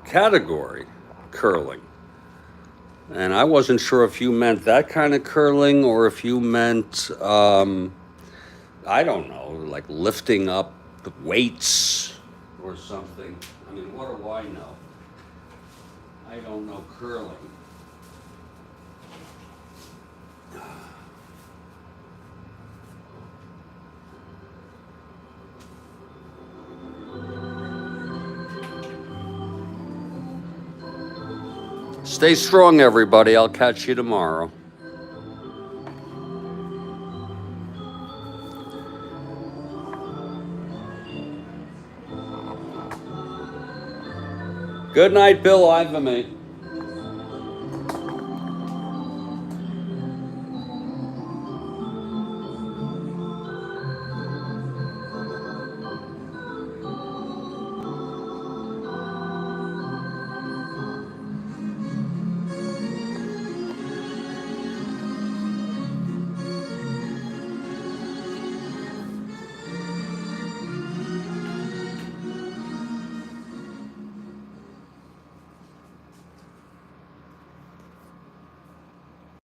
Speaker 1: category, curling. And I wasn't sure if you meant that kind of curling or if you meant I don't know, like lifting up weights or something. I mean, what do I know? I don't know curling. Stay strong, everybody. I'll catch you tomorrow. Good night, Bill Ivamy.